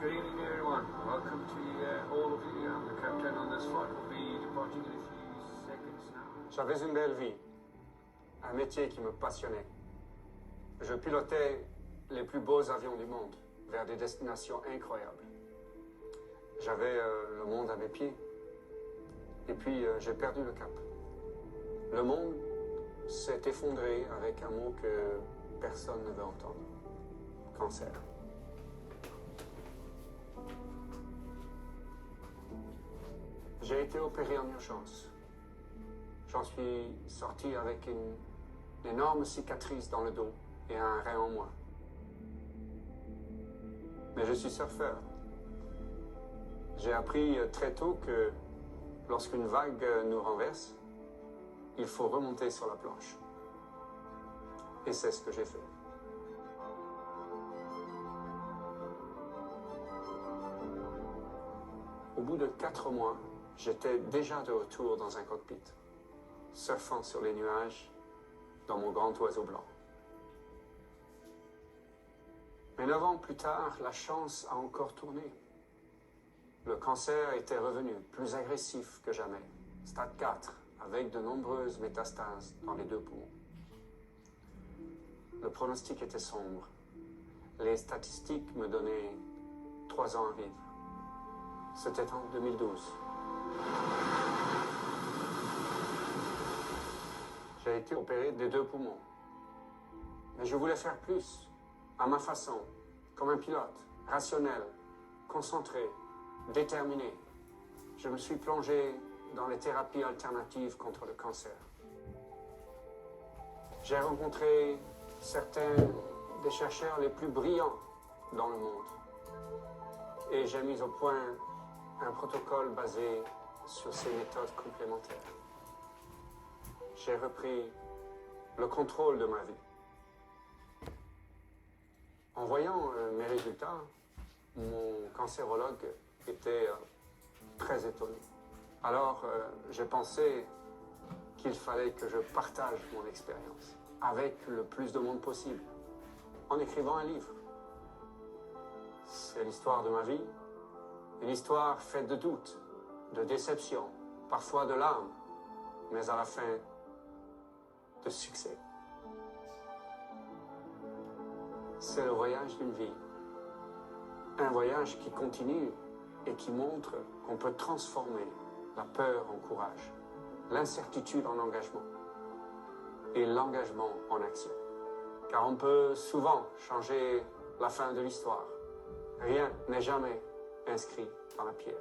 Good evening, everyone. Welcome to all of you. The captain on this flight will be departing in a few seconds now. J'avais une belle vie, un métier qui me passionnait. Je pilotais les plus beaux avions du monde vers des destinations incroyables. J'avais le monde à mes pieds. Et puis j'ai perdu le cap. Le monde s'est effondré avec un mot que personne ne veut entendre. Cancer. J'ai été opéré en urgence. J'en suis sorti avec une énorme cicatrice dans le dos et un rein en moins. Mais je suis surfeur. J'ai appris très tôt que lorsqu'une vague nous renverse, il faut remonter sur la planche. Et c'est ce que j'ai fait. Au bout de 4 mois, j'étais déjà de retour dans un cockpit, surfant sur les nuages dans mon grand oiseau blanc. Mais 9 ans plus tard, la chance a encore tourné. Le cancer était revenu, plus agressif que jamais, stade 4, avec de nombreuses métastases dans les 2 poumons. Le pronostic était sombre. Les statistiques me donnaient 3 ans à vivre. C'était en 2012. J'ai été opéré des 2 poumons. Mais je voulais faire plus, à ma façon, comme un pilote, rationnel, concentré, déterminé. Je me suis plongé dans les thérapies alternatives contre le cancer. J'ai rencontré certains des chercheurs les plus brillants dans le monde. Et j'ai mis au point un protocole basé sur ces méthodes complémentaires. J'ai repris le contrôle de ma vie. En voyant mes résultats, mon cancérologue était très étonné. Alors, j'ai pensé qu'il fallait que je partage mon expérience avec le plus de monde possible, en écrivant un livre. C'est l'histoire de ma vie, une histoire faite de doutes, de déceptions, parfois de larmes, mais à la fin, de succès. C'est le voyage d'une vie. Un voyage qui continue et qui montre qu'on peut transformer la peur en courage, l'incertitude en engagement et l'engagement en action. Car on peut souvent changer la fin de l'histoire. Rien n'est jamais inscrit dans la pierre.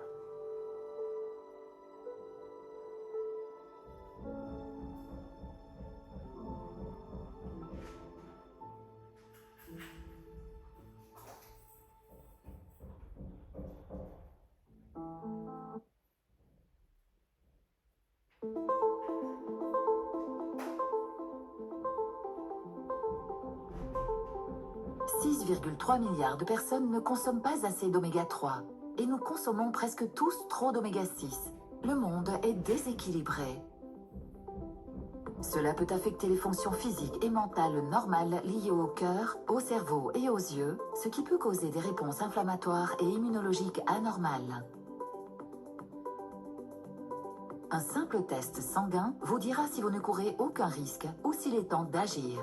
« 6,3 milliards de personnes ne consomment pas assez d'oméga 3 et nous consommons presque tous trop d'oméga 6. Le monde est déséquilibré. Cela peut affecter les fonctions physiques et mentales normales liées au cœur, au cerveau et aux yeux, ce qui peut causer des réponses inflammatoires et immunologiques anormales. Un simple test sanguin vous dira si vous ne courez aucun risque ou s'il est temps d'agir.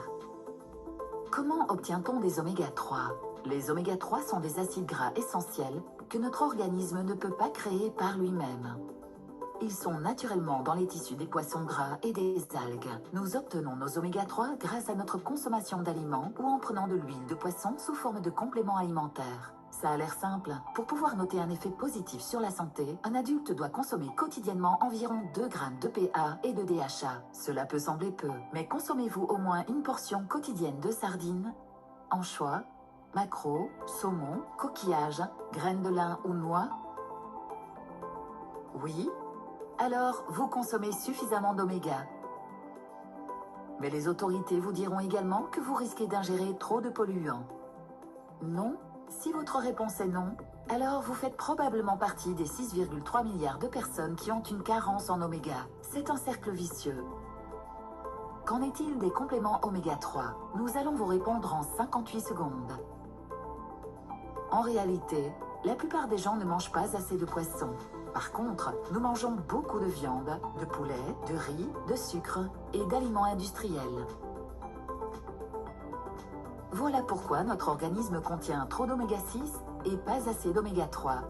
Comment obtient-on des oméga 3 ? Les oméga 3 sont des acides gras essentiels que notre organisme ne peut pas créer par lui-même. Ils sont naturellement dans les tissus des poissons gras et des algues. Nous obtenons nos oméga 3 grâce à notre consommation d'aliments ou en prenant de l'huile de poisson sous forme de compléments alimentaires. Ça a l'air simple. Pour pouvoir noter un effet positif sur la santé, un adulte doit consommer quotidiennement environ 2 grammes de PA et de DHA. Cela peut sembler peu, mais consommez-vous au moins une portion quotidienne de sardines, anchois, maquereaux, saumon, coquillages, graines de lin ou noix? Oui? Alors, vous consommez suffisamment d'oméga. Mais les autorités vous diront également que vous risquez d'ingérer trop de polluants. Non? Si votre réponse est non, alors vous faites probablement partie des 6,3 milliards de personnes qui ont une carence en oméga. C'est un cercle vicieux. Qu'en est-il des compléments oméga 3? Nous allons vous répondre en 58 secondes. En réalité, La plupart des gens ne mangent pas assez de poisson. Par contre, nous mangeons beaucoup de viande, de poulet, de riz, de sucre et d'aliments industriels. Voilà pourquoi notre organisme contient trop d'oméga 6 et pas assez d'oméga 3.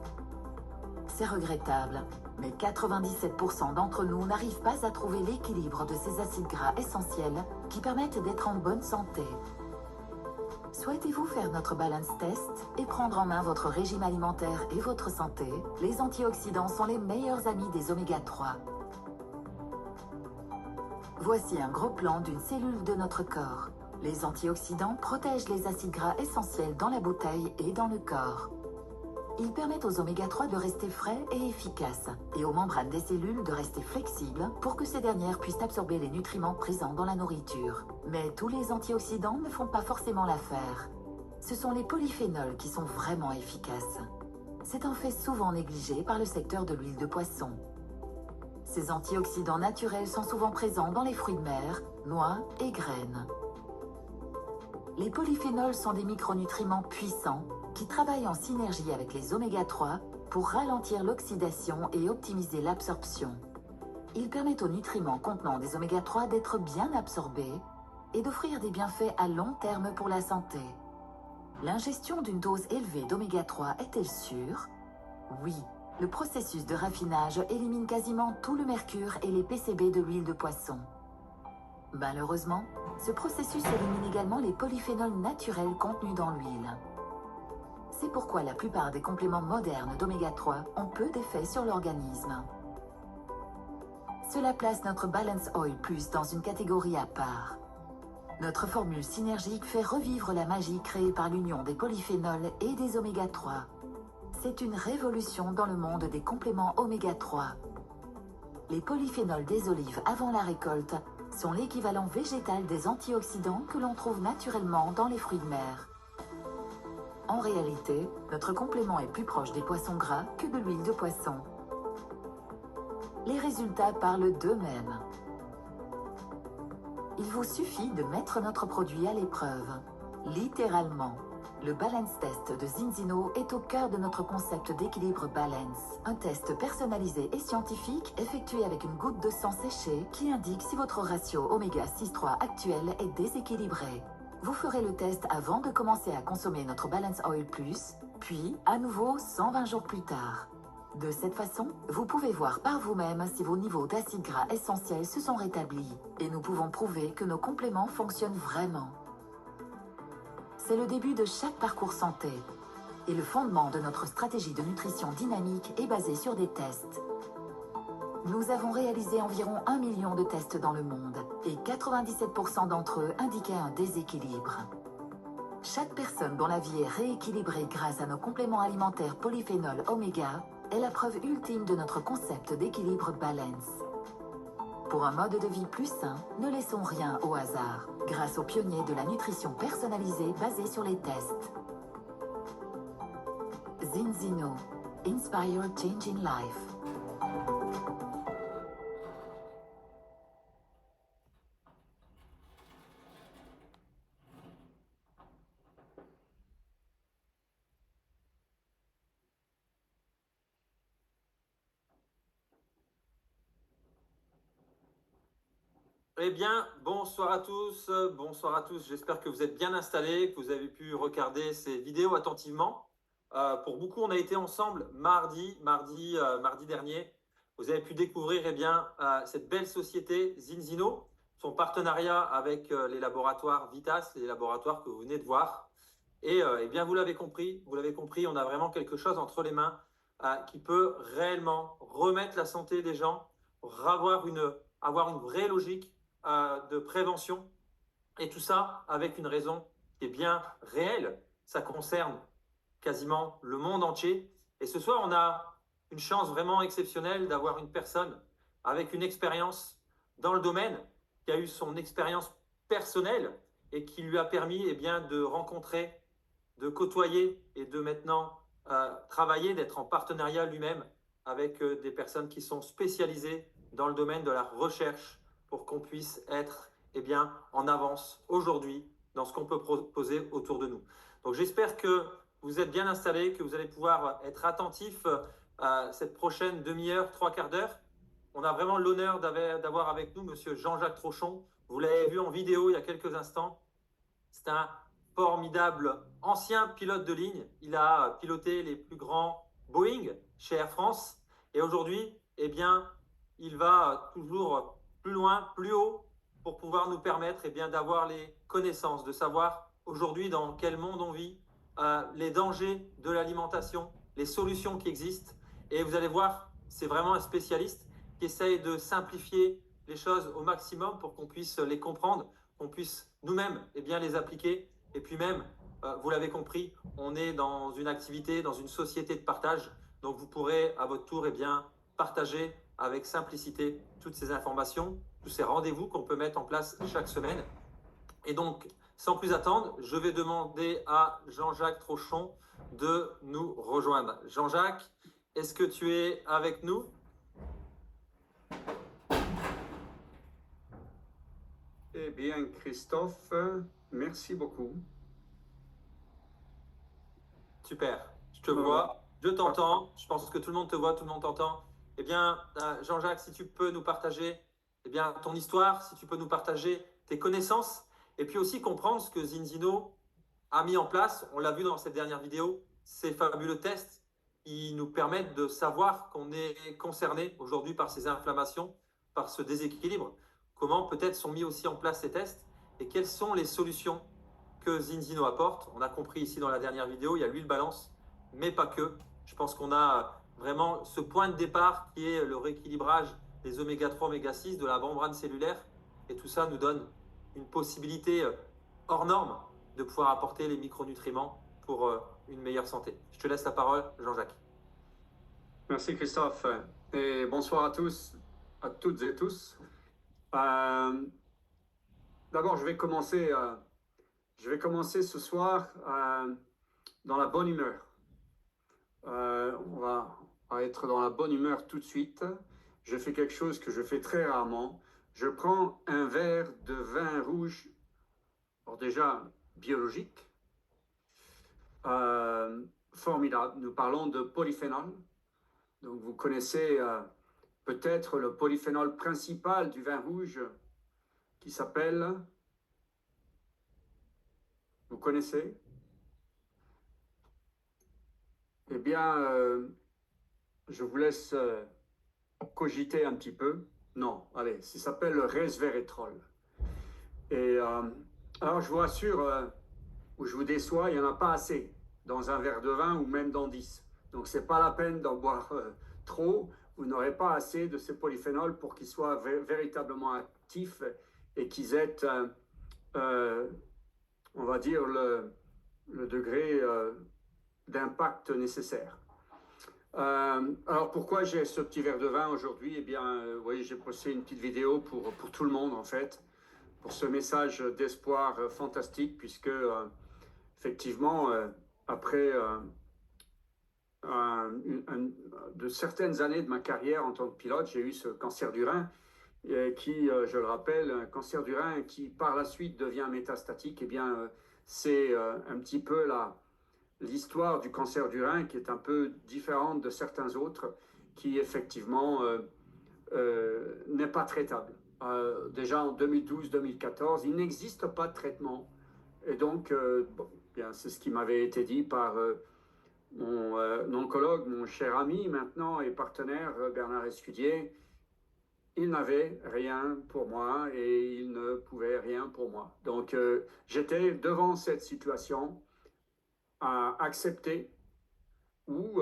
C'est regrettable, mais 97% d'entre nous n'arrivent pas à trouver l'équilibre de ces acides gras essentiels qui permettent d'être en bonne santé. Souhaitez-vous faire notre balance test et prendre en main votre régime alimentaire et votre santé? Les antioxydants sont les meilleurs amis des oméga 3. Voici un gros plan d'une cellule de notre corps. Les antioxydants protègent les acides gras essentiels dans la bouteille et dans le corps. Ils permettent aux oméga 3 de rester frais et efficaces, et aux membranes des cellules de rester flexibles pour que ces dernières puissent absorber les nutriments présents dans la nourriture. Mais tous les antioxydants ne font pas forcément l'affaire. Ce sont les polyphénols qui sont vraiment efficaces. C'est un fait souvent négligé par le secteur de l'huile de poisson. Ces antioxydants naturels sont souvent présents dans les fruits de mer, noix et graines. Les polyphénols sont des micronutriments puissants qui travaillent en synergie avec les oméga 3 pour ralentir l'oxydation et optimiser l'absorption. Ils permettent aux nutriments contenant des oméga 3 d'être bien absorbés et d'offrir des bienfaits à long terme pour la santé. L'ingestion d'une dose élevée d'oméga 3 est-elle sûre? Oui, le processus de raffinage élimine quasiment tout le mercure et les PCB de l'huile de poisson. Malheureusement, ce processus élimine également les polyphénols naturels contenus dans l'huile. C'est pourquoi la plupart des compléments modernes d'oméga 3 ont peu d'effet sur l'organisme. Cela place notre Balance Oil Plus dans une catégorie à part. Notre formule synergique fait revivre la magie créée par l'union des polyphénols et des oméga 3. C'est une révolution dans le monde des compléments oméga 3. Les polyphénols des olives avant la récolte sont l'équivalent végétal des antioxydants que l'on trouve naturellement dans les fruits de mer. En réalité, notre complément est plus proche des poissons gras que de l'huile de poisson. Les résultats parlent d'eux-mêmes. Il vous suffit de mettre notre produit à l'épreuve. Littéralement. Le Balance Test de Zinzino est au cœur de notre concept d'équilibre balance. Un test personnalisé et scientifique effectué avec une goutte de sang séché qui indique si votre ratio oméga 6,3 actuel est déséquilibré. Vous ferez le test avant de commencer à consommer notre Balance Oil Plus, puis à nouveau 120 jours plus tard. De cette façon, vous pouvez voir par vous-même si vos niveaux d'acides gras essentiels se sont rétablis, et nous pouvons prouver que nos compléments fonctionnent vraiment. C'est le début de chaque parcours santé, et le fondement de notre stratégie de nutrition dynamique est basé sur des tests. Nous avons réalisé environ 1 million de tests dans le monde, et 97% d'entre eux indiquaient un déséquilibre. Chaque personne dont la vie est rééquilibrée grâce à nos compléments alimentaires polyphénol oméga est la preuve ultime de notre concept d'équilibre balance. Pour un mode de vie plus sain, ne laissons rien au hasard, grâce aux pionniers de la nutrition personnalisée basée sur les tests. Zinzino. Inspire Changing Life. Eh bien, bonsoir à tous, J'espère que vous êtes bien installés, que vous avez pu regarder ces vidéos attentivement. Pour beaucoup, on a été ensemble mardi dernier. Vous avez pu découvrir cette belle société Zinzino, son partenariat avec les laboratoires Vitas, les laboratoires que vous venez de voir. Et vous l'avez compris, on a vraiment quelque chose entre les mains qui peut réellement remettre la santé des gens, avoir une vraie logique de prévention, et tout ça avec une raison qui est bien réelle. Ça concerne quasiment le monde entier, et ce soir on a une chance vraiment exceptionnelle d'avoir une personne avec une expérience dans le domaine, qui a eu son expérience personnelle et qui lui a permis de rencontrer, de côtoyer et de maintenant travailler, d'être en partenariat lui-même avec des personnes qui sont spécialisées dans le domaine de la recherche, pour qu'on puisse être en avance aujourd'hui dans ce qu'on peut proposer autour de nous. Donc j'espère que vous êtes bien installés, que vous allez pouvoir être attentifs à cette prochaine demi-heure, trois quarts d'heure. On a vraiment l'honneur d'avoir avec nous Monsieur Jean-Jacques Trochon. Vous l'avez vu en vidéo il y a quelques instants. C'est un formidable ancien pilote de ligne. Il a piloté les plus grands Boeing chez Air France. Et aujourd'hui, eh bien, il va toujours plus loin, plus haut, pour pouvoir nous permettre d'avoir les connaissances, de savoir aujourd'hui dans quel monde on vit, les dangers de l'alimentation, les solutions qui existent. Et vous allez voir, c'est vraiment un spécialiste qui essaye de simplifier les choses au maximum pour qu'on puisse les comprendre, qu'on puisse nous-mêmes les appliquer. Et puis même, vous l'avez compris, on est dans une activité, dans une société de partage. Donc vous pourrez à votre tour partager avec simplicité toutes ces informations, tous ces rendez-vous qu'on peut mettre en place chaque semaine. Et donc, sans plus attendre, je vais demander à Jean-Jacques Trochon de nous rejoindre. Jean-Jacques, est-ce que tu es avec nous? Eh bien, Christophe, merci beaucoup. Super, je te vois, je t'entends, je pense que tout le monde te voit, tout le monde t'entend. Eh bien, Jean-Jacques, si tu peux nous partager ton histoire, si tu peux nous partager tes connaissances, et puis aussi comprendre ce que Zinzino a mis en place, on l'a vu dans cette dernière vidéo, ces fabuleux tests qui nous permettent de savoir qu'on est concerné aujourd'hui par ces inflammations, par ce déséquilibre. Comment peut-être sont mis aussi en place ces tests et quelles sont les solutions que Zinzino apporte. On a compris ici dans la dernière vidéo, il y a l'huile balance, mais pas que. Je pense qu'on a vraiment ce point de départ qui est le rééquilibrage des oméga 3, oméga 6, de la membrane cellulaire. Et tout ça nous donne une possibilité hors norme de pouvoir apporter les micronutriments pour une meilleure santé. Je te laisse la parole, Jean-Jacques. Merci Christophe. Et bonsoir à tous, à toutes et tous. D'abord, je vais commencer ce soir dans la bonne humeur. On va être dans la bonne humeur tout de suite. Je fais quelque chose que je fais très rarement. Je prends un verre de vin rouge, alors déjà biologique, formidable. Nous parlons de polyphénol. Donc vous connaissez peut-être le polyphénol principal du vin rouge qui s'appelle... Vous connaissez? Eh bien, je vous laisse cogiter un petit peu. Non, allez, ça s'appelle le resveratrol. Et alors, je vous rassure, ou je vous déçois, il n'y en a pas assez dans un verre de vin ou même dans 10. Donc, ce n'est pas la peine d'en boire trop. Vous n'aurez pas assez de ces polyphénols pour qu'ils soient véritablement actifs et qu'ils aient, on va dire, le degré d'impact nécessaire. Alors pourquoi j'ai ce petit verre de vin aujourd'hui? Eh bien, vous voyez, j'ai posté une petite vidéo pour tout le monde en fait, pour ce message d'espoir fantastique, puisque effectivement, après de certaines années de ma carrière en tant que pilote, j'ai eu ce cancer du rein, qui, je le rappelle, un cancer du rein qui par la suite devient métastatique. Eh bien, c'est un petit peu l'histoire du cancer du rein qui est un peu différente de certains autres, qui effectivement n'est pas traitable. Déjà en 2012-2014, il n'existe pas de traitement. Et donc, bon, bien, c'est ce qui m'avait été dit par mon oncologue, mon cher ami maintenant et partenaire Bernard Escudier. Il n'avait rien pour moi et il ne pouvait rien pour moi. Donc, j'étais devant cette situation à accepter ou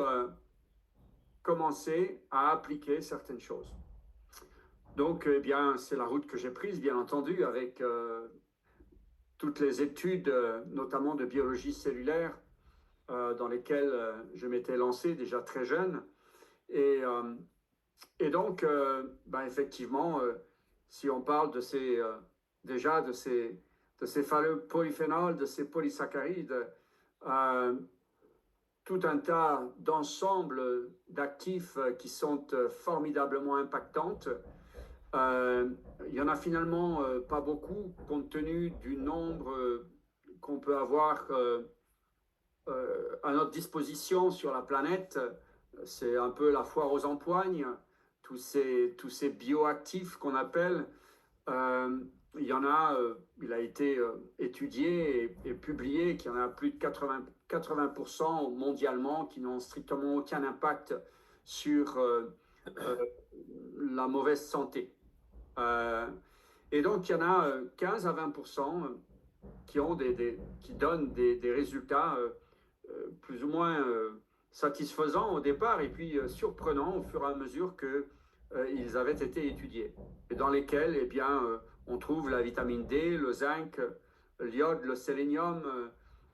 commencer à appliquer certaines choses. Donc, eh bien, c'est la route que j'ai prise, bien entendu, avec toutes les études, notamment de biologie cellulaire, dans lesquelles je m'étais lancé déjà très jeune. Et donc, ben, effectivement, si on parle de déjà de ces fameux polyphénols, de ces polysaccharides, tout un tas d'ensembles d'actifs qui sont formidablement impactantes. Il n'y en a finalement pas beaucoup, compte tenu du nombre qu'on peut avoir à notre disposition sur la planète, c'est un peu la foire aux empoignes, tous ces bioactifs qu'on appelle. Il y en a, il a été étudié et publié qu'il y en a plus de 80% mondialement qui n'ont strictement aucun impact sur la mauvaise santé. Et donc, il y en a 15 à 20% qui donnent des résultats plus ou moins satisfaisants au départ et puis surprenants au fur et à mesure qu'ils avaient été étudiés, et dans lesquels eh bien, on trouve la vitamine D, le zinc, l'iode, le sélénium,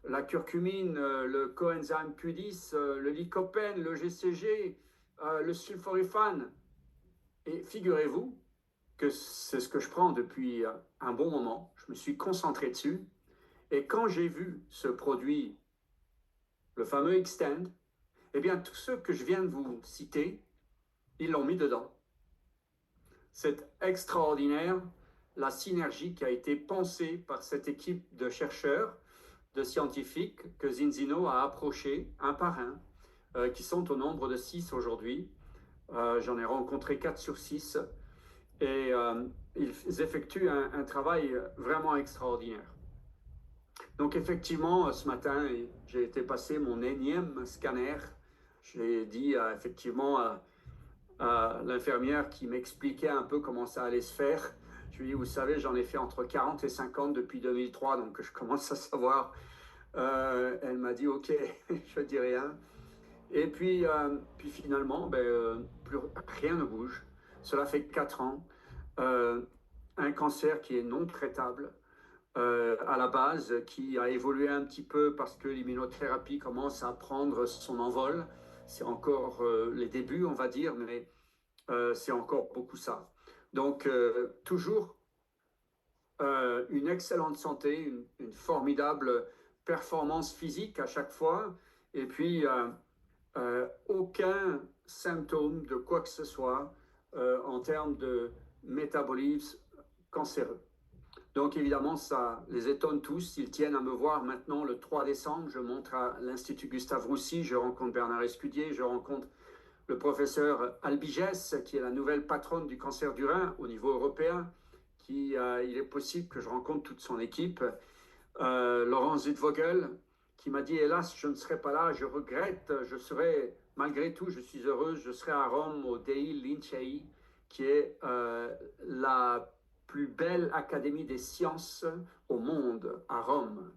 la curcumine, le coenzyme Q10, le lycopène, le GCG, le sulforaphane. Et figurez-vous que c'est ce que je prends depuis un bon moment. Je me suis concentré dessus. Et quand j'ai vu ce produit, le fameux Extend, eh bien, tous ceux que je viens de vous citer, ils l'ont mis dedans. C'est extraordinaire la synergie qui a été pensée par cette équipe de chercheurs, de scientifiques que Zinzino a approchés un par un, qui sont au nombre de 6 aujourd'hui. J'en ai rencontré 4 sur 6 et ils effectuent un travail vraiment extraordinaire. Donc effectivement, ce matin, j'ai été passer mon énième scanner. J'ai dit effectivement à l'infirmière qui m'expliquait un peu comment ça allait se faire. Je lui ai dit, vous savez, j'en ai fait entre 40 et 50 depuis 2003, donc je commence à savoir. Elle m'a dit, ok, je ne dis rien. Et puis finalement, rien ne bouge. Cela fait 4 ans. Un cancer qui est non traitable, à la base, qui a évolué un petit peu parce que l'immunothérapie commence à prendre son envol. C'est encore les débuts, on va dire, mais c'est encore beaucoup ça. Donc, toujours une excellente santé, une formidable performance physique à chaque fois, et puis aucun symptôme de quoi que ce soit en termes de métabolisme cancéreux. Donc évidemment, ça les étonne tous. Ils tiennent à me voir maintenant le 3 décembre. Je montre à l'Institut Gustave Roussy, je rencontre Bernard Escudier, je rencontre le professeur Albigès, qui est la nouvelle patronne du cancer du rein au niveau européen, il est possible que je rencontre toute son équipe. Laurent Zidvogel, qui m'a dit, hélas, je ne serai pas là, je regrette, je serai, malgré tout, je suis heureuse, je serai à Rome au Dei Lincei, qui est la plus belle académie des sciences au monde, à Rome,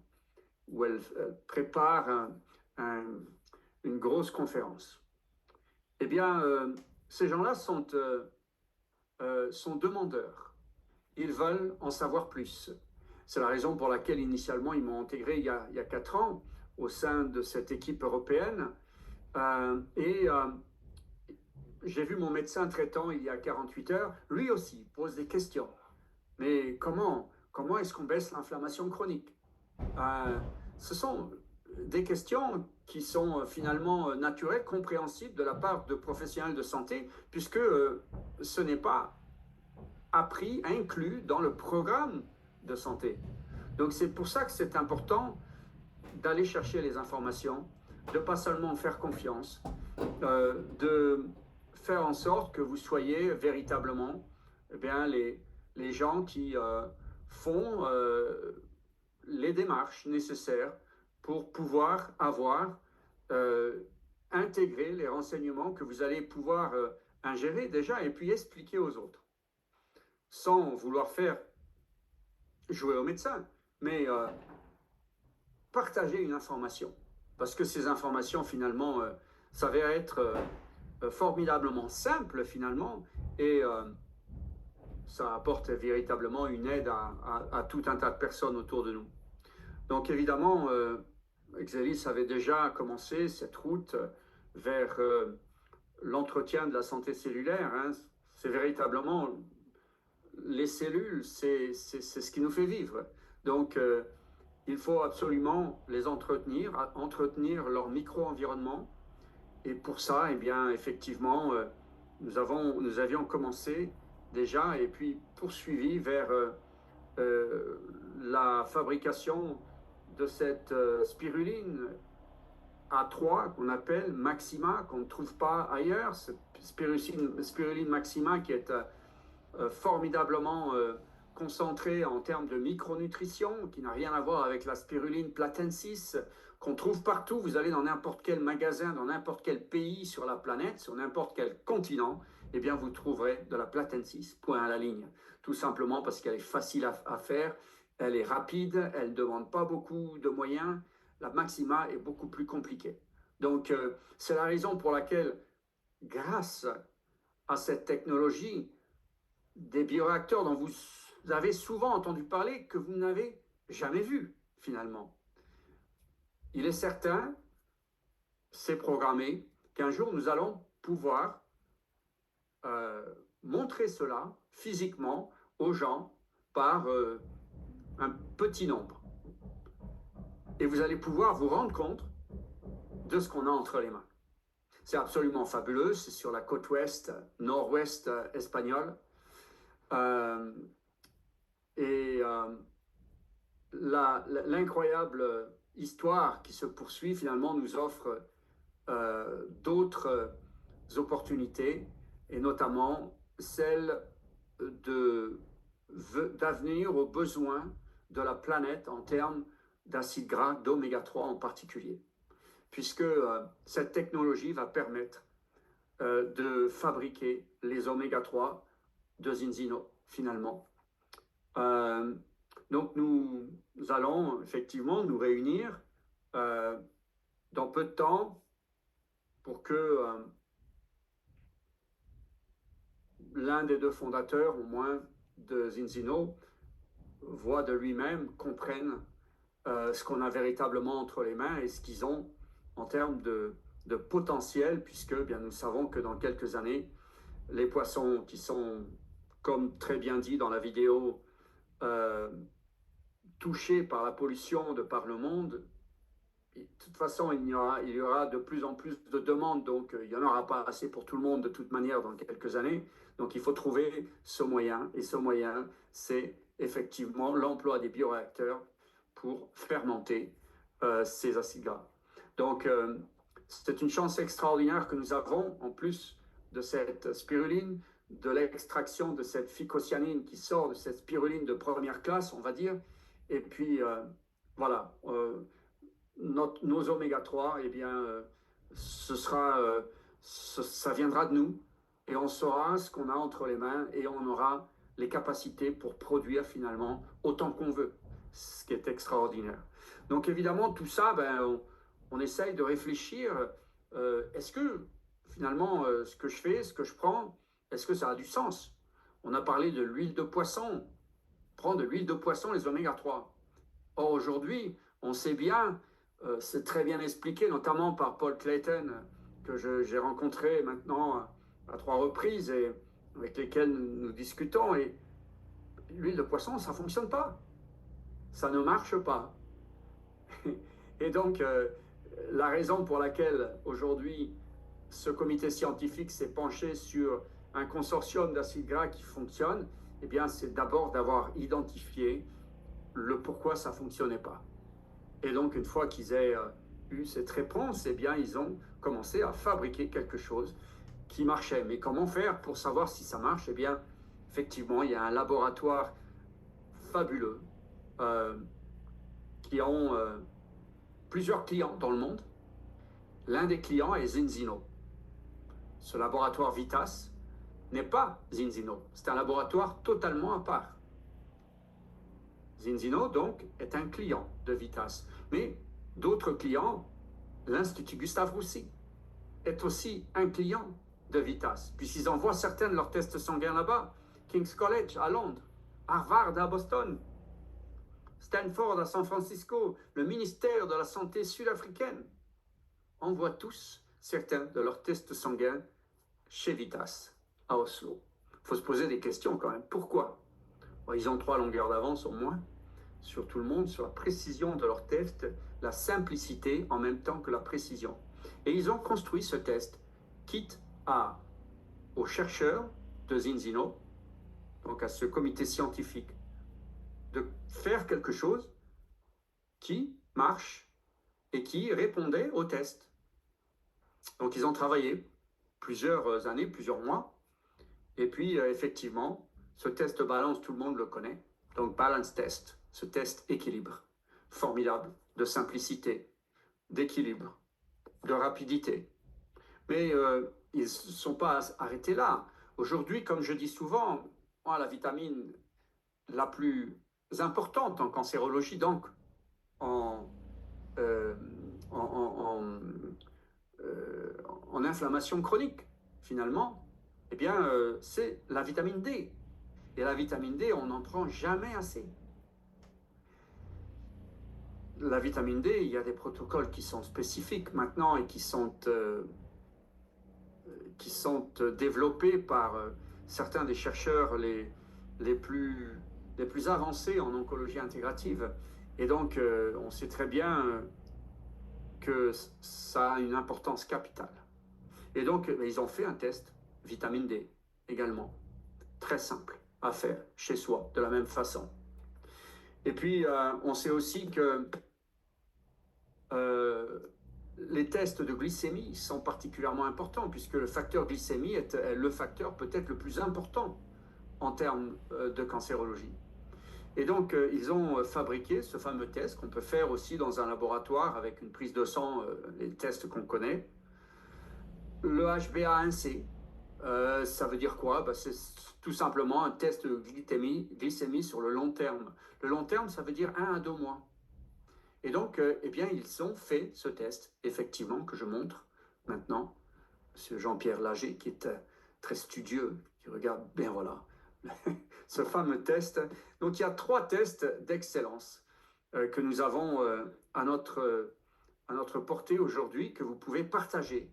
où elle prépare une grosse conférence. Eh bien, ces gens-là sont demandeurs. Ils veulent en savoir plus. C'est la raison pour laquelle, initialement, ils m'ont intégré il y a 4 ans au sein de cette équipe européenne. J'ai vu mon médecin traitant il y a 48 heures. Lui aussi pose des questions. Mais comment est-ce qu'on baisse l'inflammation chronique? Ce sont des questions qui sont finalement naturelles, compréhensibles de la part de professionnels de santé, puisque ce n'est pas appris, inclus dans le programme de santé. Donc c'est pour ça que c'est important d'aller chercher les informations, de pas seulement faire confiance, de faire en sorte que vous soyez véritablement les gens qui font les démarches nécessaires pour pouvoir avoir intégré les renseignements que vous allez pouvoir ingérer déjà et puis expliquer aux autres, sans vouloir faire jouer au médecin, mais partager une information, parce que ces informations finalement s'avèrent être formidablement simples finalement, et ça apporte véritablement une aide à tout un tas de personnes autour de nous. Donc évidemment, Exelis avait déjà commencé cette route vers l'entretien de la santé cellulaire. Hein. C'est véritablement les cellules, c'est ce qui nous fait vivre. Donc il faut absolument les entretenir leur micro-environnement. Et pour ça, eh bien, effectivement, nous avions commencé déjà et puis poursuivi vers la fabrication de cette spiruline A3 qu'on appelle maxima, qu'on ne trouve pas ailleurs, spiruline maxima qui est formidablement concentrée en termes de micronutrition, qui n'a rien à voir avec la spiruline platensis, qu'on trouve partout. Vous allez dans n'importe quel magasin, dans n'importe quel pays sur la planète, sur n'importe quel continent, eh bien vous trouverez de la platensis, point à la ligne. Tout simplement parce qu'elle est facile à faire, elle est rapide, elle ne demande pas beaucoup de moyens. La maxima est beaucoup plus compliquée. Donc, c'est la raison pour laquelle, grâce à cette technologie, des bioréacteurs dont vous avez souvent entendu parler, que vous n'avez jamais vu, finalement. Il est certain, c'est programmé, qu'un jour nous allons pouvoir montrer cela physiquement aux gens par un petit nombre. Et vous allez pouvoir vous rendre compte de ce qu'on a entre les mains. C'est absolument fabuleux, c'est sur la côte ouest, nord-ouest espagnole. L'incroyable histoire qui se poursuit finalement nous offre d'autres opportunités, et notamment celle d'avenir aux besoins de la planète en termes d'acides gras, d'oméga 3 en particulier, puisque cette technologie va permettre de fabriquer les oméga 3 de Zinzino, finalement. Donc nous allons effectivement nous réunir dans peu de temps pour que l'un des deux fondateurs, au moins, de Zinzino, voit de lui-même, comprenne ce qu'on a véritablement entre les mains et ce qu'ils ont en termes de potentiel, puisque bien, nous savons que dans quelques années, les poissons qui sont, comme très bien dit dans la vidéo, touchés par la pollution de par le monde, de toute façon, il y aura de plus en plus de demandes, donc il n'y en aura pas assez pour tout le monde de toute manière dans quelques années. Donc il faut trouver ce moyen, et ce moyen, c'est effectivement l'emploi des bioréacteurs pour fermenter ces acides gras. Donc c'est une chance extraordinaire que nous avons, en plus de cette spiruline, de l'extraction de cette phycocyanine qui sort de cette spiruline de première classe, on va dire, et puis voilà, nos oméga 3, eh bien, ça viendra de nous, et on saura ce qu'on a entre les mains, et on aura les capacités pour produire finalement autant qu'on veut, ce qui est extraordinaire. Donc évidemment, tout ça, ben, on essaye de réfléchir, est-ce que finalement, ce que je fais, ce que je prends, est-ce que ça a du sens? On a parlé de l'huile de poisson, prendre de l'huile de poisson, les oméga 3. Or aujourd'hui, on sait bien, c'est très bien expliqué, notamment par Paul Clayton, que j'ai rencontré maintenant à 3 reprises et avec lesquels nous discutons. Et l'huile de poisson, ça ne fonctionne pas. Ça ne marche pas. Et donc, la raison pour laquelle aujourd'hui, ce comité scientifique s'est penché sur un consortium d'acides gras qui fonctionne, eh bien, c'est d'abord d'avoir identifié le pourquoi ça ne fonctionnait pas. Et donc, une fois qu'ils aient eu cette réponse, eh bien, ils ont commencé à fabriquer quelque chose qui marchait. Mais comment faire pour savoir si ça marche? Eh bien, effectivement, il y a un laboratoire fabuleux qui ont plusieurs clients dans le monde. L'un des clients est Zinzino. Ce laboratoire Vitas n'est pas Zinzino. C'est un laboratoire totalement à part. Zinzino, donc, est un client de Vitas. Mais d'autres clients, l'Institut Gustave Roussy, est aussi un client de Vitas, puisqu'ils envoient certains de leurs tests sanguins là-bas. King's College à Londres, Harvard à Boston, Stanford à San Francisco, le ministère de la Santé sud-africaine envoie tous certains de leurs tests sanguins chez Vitas à Oslo. Il faut se poser des questions quand même. Pourquoi? Bon, ils ont 3 longueurs d'avance au moins sur tout le monde, sur la précision de leurs tests, la simplicité en même temps que la précision. Et ils ont construit ce test, quitte aux chercheurs de Zinzino, donc à ce comité scientifique, de faire quelque chose qui marche et qui répondaient aux tests. Donc ils ont travaillé plusieurs années, plusieurs mois, et puis effectivement, ce test balance, tout le monde le connaît. Donc balance test, ce test équilibre, formidable, de simplicité, d'équilibre, de rapidité. Mais ils ne sont pas arrêtés là. Aujourd'hui, comme je dis souvent, moi, la vitamine la plus importante en cancérologie, donc en, euh, en, en, en inflammation chronique, finalement, eh bien, c'est la vitamine D. Et la vitamine D, on n'en prend jamais assez. La vitamine D, il y a des protocoles qui sont spécifiques maintenant et qui sont développés par certains des chercheurs les plus avancés en oncologie intégrative. Et donc, on sait très bien que ça a une importance capitale. Et donc, ils ont fait un test vitamine D également, très simple à faire chez soi, de la même façon. Et puis, on sait aussi que les tests de glycémie sont particulièrement importants, puisque le facteur glycémie est le facteur peut-être le plus important en termes de cancérologie. Et donc, ils ont fabriqué ce fameux test qu'on peut faire aussi dans un laboratoire avec une prise de sang, les tests qu'on connaît. Le HbA1c, ça veut dire quoi? C'est tout simplement un test de glycémie sur le long terme. Le long terme, ça veut dire 1 à 2 mois. Et donc, eh bien, ils ont fait ce test, effectivement, que je montre maintenant. M. Jean-Pierre Lager, qui est très studieux, qui regarde bien, voilà, ce fameux test. Donc, il y a 3 tests d'excellence que nous avons à notre portée aujourd'hui, que vous pouvez partager.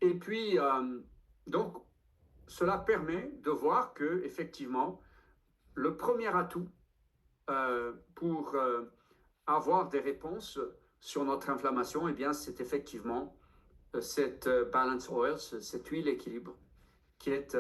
Et puis, donc, cela permet de voir que, effectivement, le premier atout pour avoir des réponses sur notre inflammation, eh bien, c'est effectivement cette balance oil, cette huile équilibre, qui est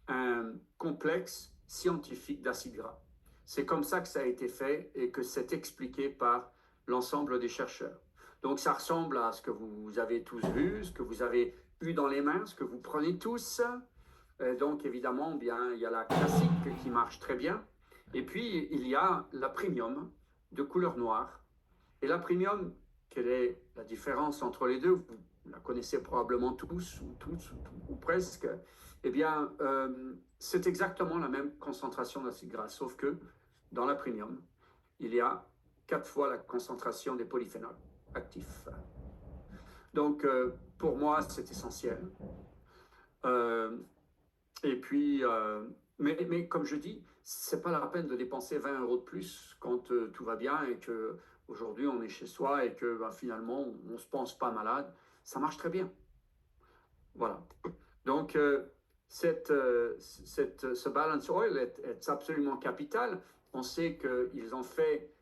un complexe scientifique d'acides gras. C'est comme ça que ça a été fait et que c'est expliqué par l'ensemble des chercheurs. Donc, ça ressemble à ce que vous avez tous vu, ce que vous avez eu dans les mains, ce que vous prenez tous. Donc, évidemment, bien, il y a la classique qui marche très bien. Et puis, il y a la premium de couleur noire. Et la premium, quelle est la différence entre les deux? Vous la connaissez probablement tous, ou presque. Eh bien, c'est exactement la même concentration d'acide gras, sauf que dans la premium, il y a 4 fois la concentration des polyphénols actifs. Donc, pour moi, c'est essentiel. Et puis, mais comme je dis, c'est pas la peine de dépenser 20 € de plus quand tout va bien et que aujourd'hui on est chez soi et que finalement on se pense pas malade. Ça marche très bien. Voilà. Donc, ce balance oil est absolument capital. On sait qu'ils ont fait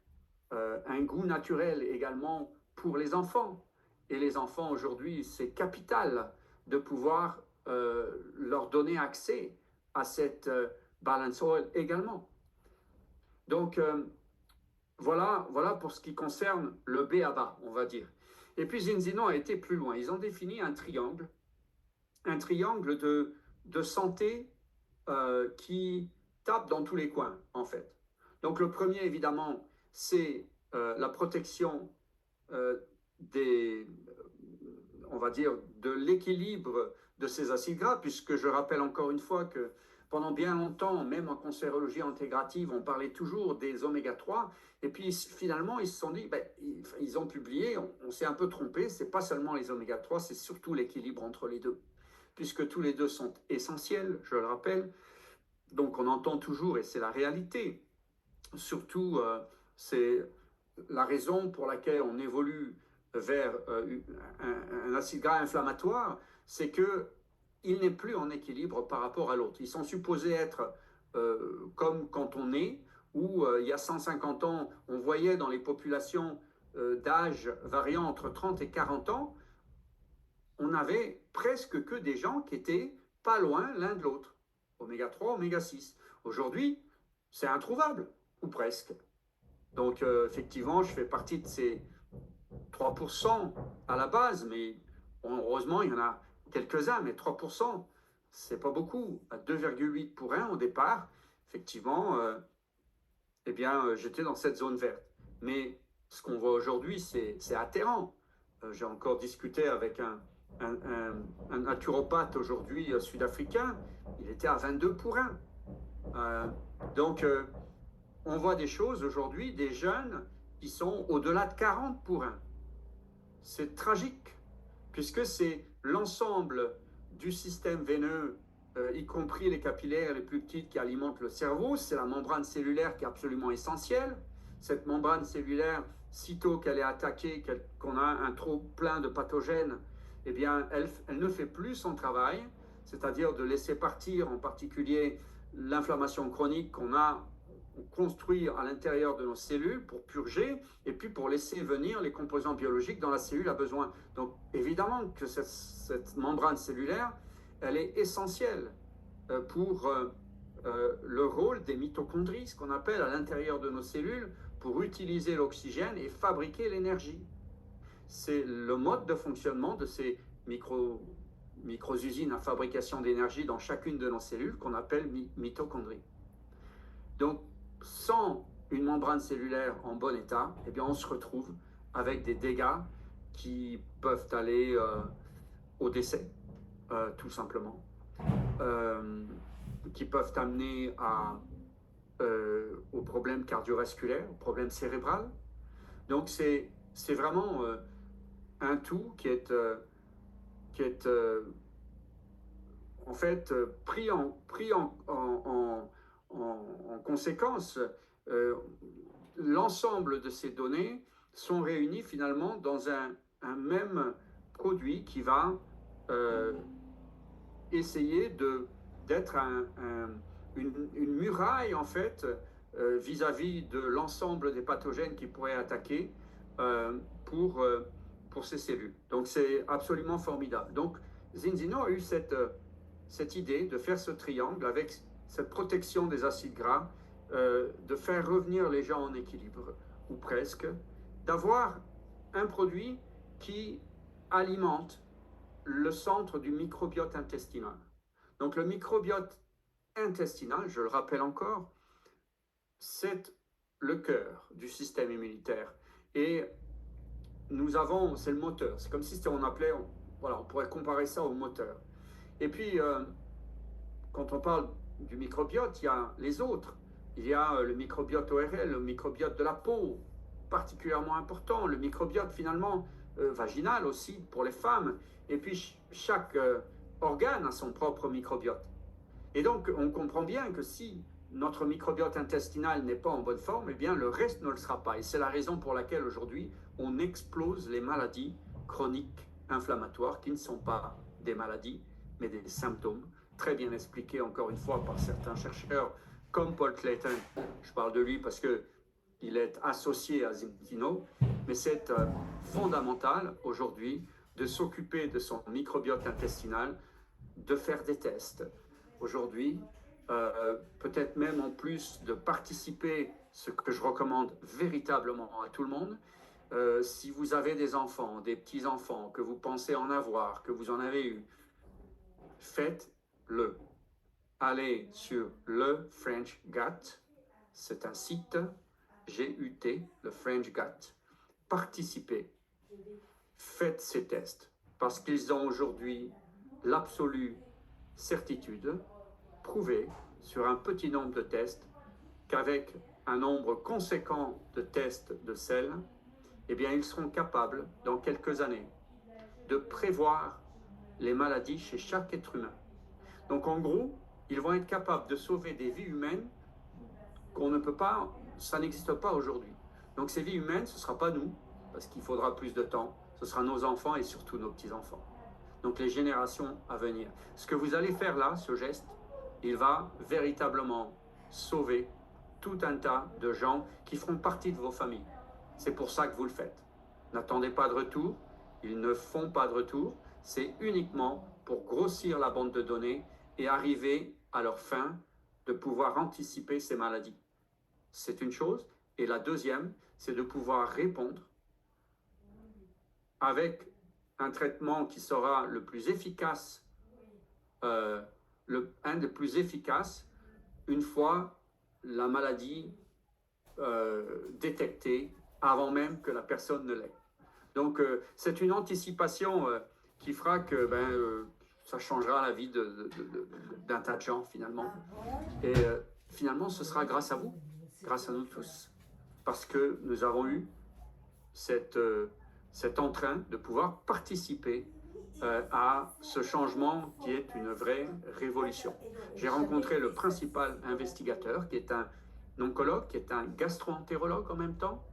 un goût naturel également pour les enfants. Et les enfants aujourd'hui, c'est capital de pouvoir leur donner accès à cette balance oil également. Donc, voilà pour ce qui concerne le B.A.B.A., on va dire. Et puis Zinzino a été plus loin. Ils ont défini un triangle de santé qui tape dans tous les coins, en fait. Donc, le premier, évidemment, c'est la protection on va dire, de l'équilibre de ces acides gras, puisque je rappelle encore une fois que pendant bien longtemps, même en cancérologie intégrative, on parlait toujours des oméga 3, et puis finalement, ils se sont dit, ils ont publié, on s'est un peu trompé, c'est pas seulement les oméga 3, c'est surtout l'équilibre entre les deux, puisque tous les deux sont essentiels, je le rappelle. Donc on entend toujours, et c'est la réalité, surtout c'est la raison pour laquelle on évolue vers un acide gras inflammatoire, c'est qu'il n'est plus en équilibre par rapport à l'autre. Ils sont supposés être comme quand on est, où il y a 150 ans, on voyait dans les populations d'âge variant entre 30 et 40 ans, on avait presque que des gens qui étaient pas loin l'un de l'autre, oméga 3, oméga 6. Aujourd'hui, c'est introuvable, ou presque. Donc, effectivement, je fais partie de ces 3% à la base, mais heureusement, il y en a quelques-uns, mais 3%, c'est pas beaucoup. À 2,8 pour 1 au départ, effectivement, eh bien, j'étais dans cette zone verte. Mais ce qu'on voit aujourd'hui, c'est atterrant. J'ai encore discuté avec un naturopathe aujourd'hui sud-africain, il était à 22 pour 1. Donc, on voit des choses aujourd'hui, des jeunes qui sont au-delà de 40 pour 1. C'est tragique, puisque c'est l'ensemble du système veineux, y compris les capillaires les plus petites qui alimentent le cerveau. C'est la membrane cellulaire qui est absolument essentielle. Cette membrane cellulaire, sitôt qu'elle est attaquée, qu'on a un trop plein de pathogènes, eh bien, elle ne fait plus son travail, c'est-à-dire de laisser partir en particulier l'inflammation chronique qu'on a construit à l'intérieur de nos cellules pour purger et puis pour laisser venir les composants biologiques dont la cellule a besoin. Donc évidemment que cette membrane cellulaire, elle est essentielle pour le rôle des mitochondries, ce qu'on appelle à l'intérieur de nos cellules, pour utiliser l'oxygène et fabriquer l'énergie. C'est le mode de fonctionnement de ces micro-usines à fabrication d'énergie dans chacune de nos cellules qu'on appelle mitochondries. Donc, sans une membrane cellulaire en bon état, eh bien, on se retrouve avec des dégâts qui peuvent aller au décès, tout simplement, qui peuvent amener aux problèmes cardiovasculaires, aux problèmes cérébraux. Donc, c'est vraiment un tout qui est en fait pris en conséquence. L'ensemble de ces données sont réunies finalement dans un même produit qui va essayer d'être une muraille en fait vis-à-vis de l'ensemble des pathogènes qui pourraient attaquer pour ces cellules. Donc c'est absolument formidable. Donc Zinzino a eu cette idée de faire ce triangle avec cette protection des acides gras, de faire revenir les gens en équilibre, ou presque, d'avoir un produit qui alimente le centre du microbiote intestinal. Donc le microbiote intestinal, je le rappelle encore, c'est le cœur du système immunitaire. Et c'est le moteur. C'est comme si on appelait, on pourrait comparer ça au moteur. Et puis, quand on parle du microbiote, il y a les autres. Il y a le microbiote ORL, le microbiote de la peau, particulièrement important. Le microbiote, finalement, vaginal aussi, pour les femmes. Et puis, chaque organe a son propre microbiote. Et donc, on comprend bien que si notre microbiote intestinal n'est pas en bonne forme, eh bien, le reste ne le sera pas. Et c'est la raison pour laquelle, aujourd'hui, on explose les maladies chroniques inflammatoires, qui ne sont pas des maladies, mais des symptômes, très bien expliqués, encore une fois, par certains chercheurs, comme Paul Clayton. Je parle de lui parce qu'il est associé à Zinzino, mais c'est fondamental, aujourd'hui, de s'occuper de son microbiote intestinal, de faire des tests. Aujourd'hui, peut-être même en plus de participer, ce que je recommande véritablement à tout le monde, si vous avez des enfants, des petits-enfants, que vous pensez en avoir, que vous en avez eu, faites-le. Allez sur le French Gut, c'est un site, GUT, le French Gut. Participez, faites ces tests, parce qu'ils ont aujourd'hui l'absolue certitude, prouvée sur un petit nombre de tests, qu'avec un nombre conséquent de tests de sel, eh bien, ils seront capables, dans quelques années, de prévoir les maladies chez chaque être humain. Donc, en gros, ils vont être capables de sauver des vies humaines qu'on ne peut pas, ça n'existe pas aujourd'hui. Donc, ces vies humaines, ce ne sera pas nous, parce qu'il faudra plus de temps, ce sera nos enfants et surtout nos petits-enfants. Donc, les générations à venir. Ce que vous allez faire là, ce geste, il va véritablement sauver tout un tas de gens qui feront partie de vos familles. C'est pour ça que vous le faites. N'attendez pas de retour, ils ne font pas de retour, c'est uniquement pour grossir la bande de données et arriver à leur fin de pouvoir anticiper ces maladies. C'est une chose, Et la deuxième, c'est de pouvoir répondre avec un traitement qui sera le plus efficace, un des plus efficaces, une fois la maladie détectée avant même que la personne ne l'ait. Donc, c'est une anticipation qui fera que ça changera la vie d'un tas de gens, finalement. Et finalement, ce sera grâce à vous, grâce à nous tous, parce que nous avons eu cet entrain de pouvoir participer à ce changement qui est une vraie révolution. J'ai rencontré le principal investigateur, qui est un oncologue, qui est un gastro-entérologue en même temps,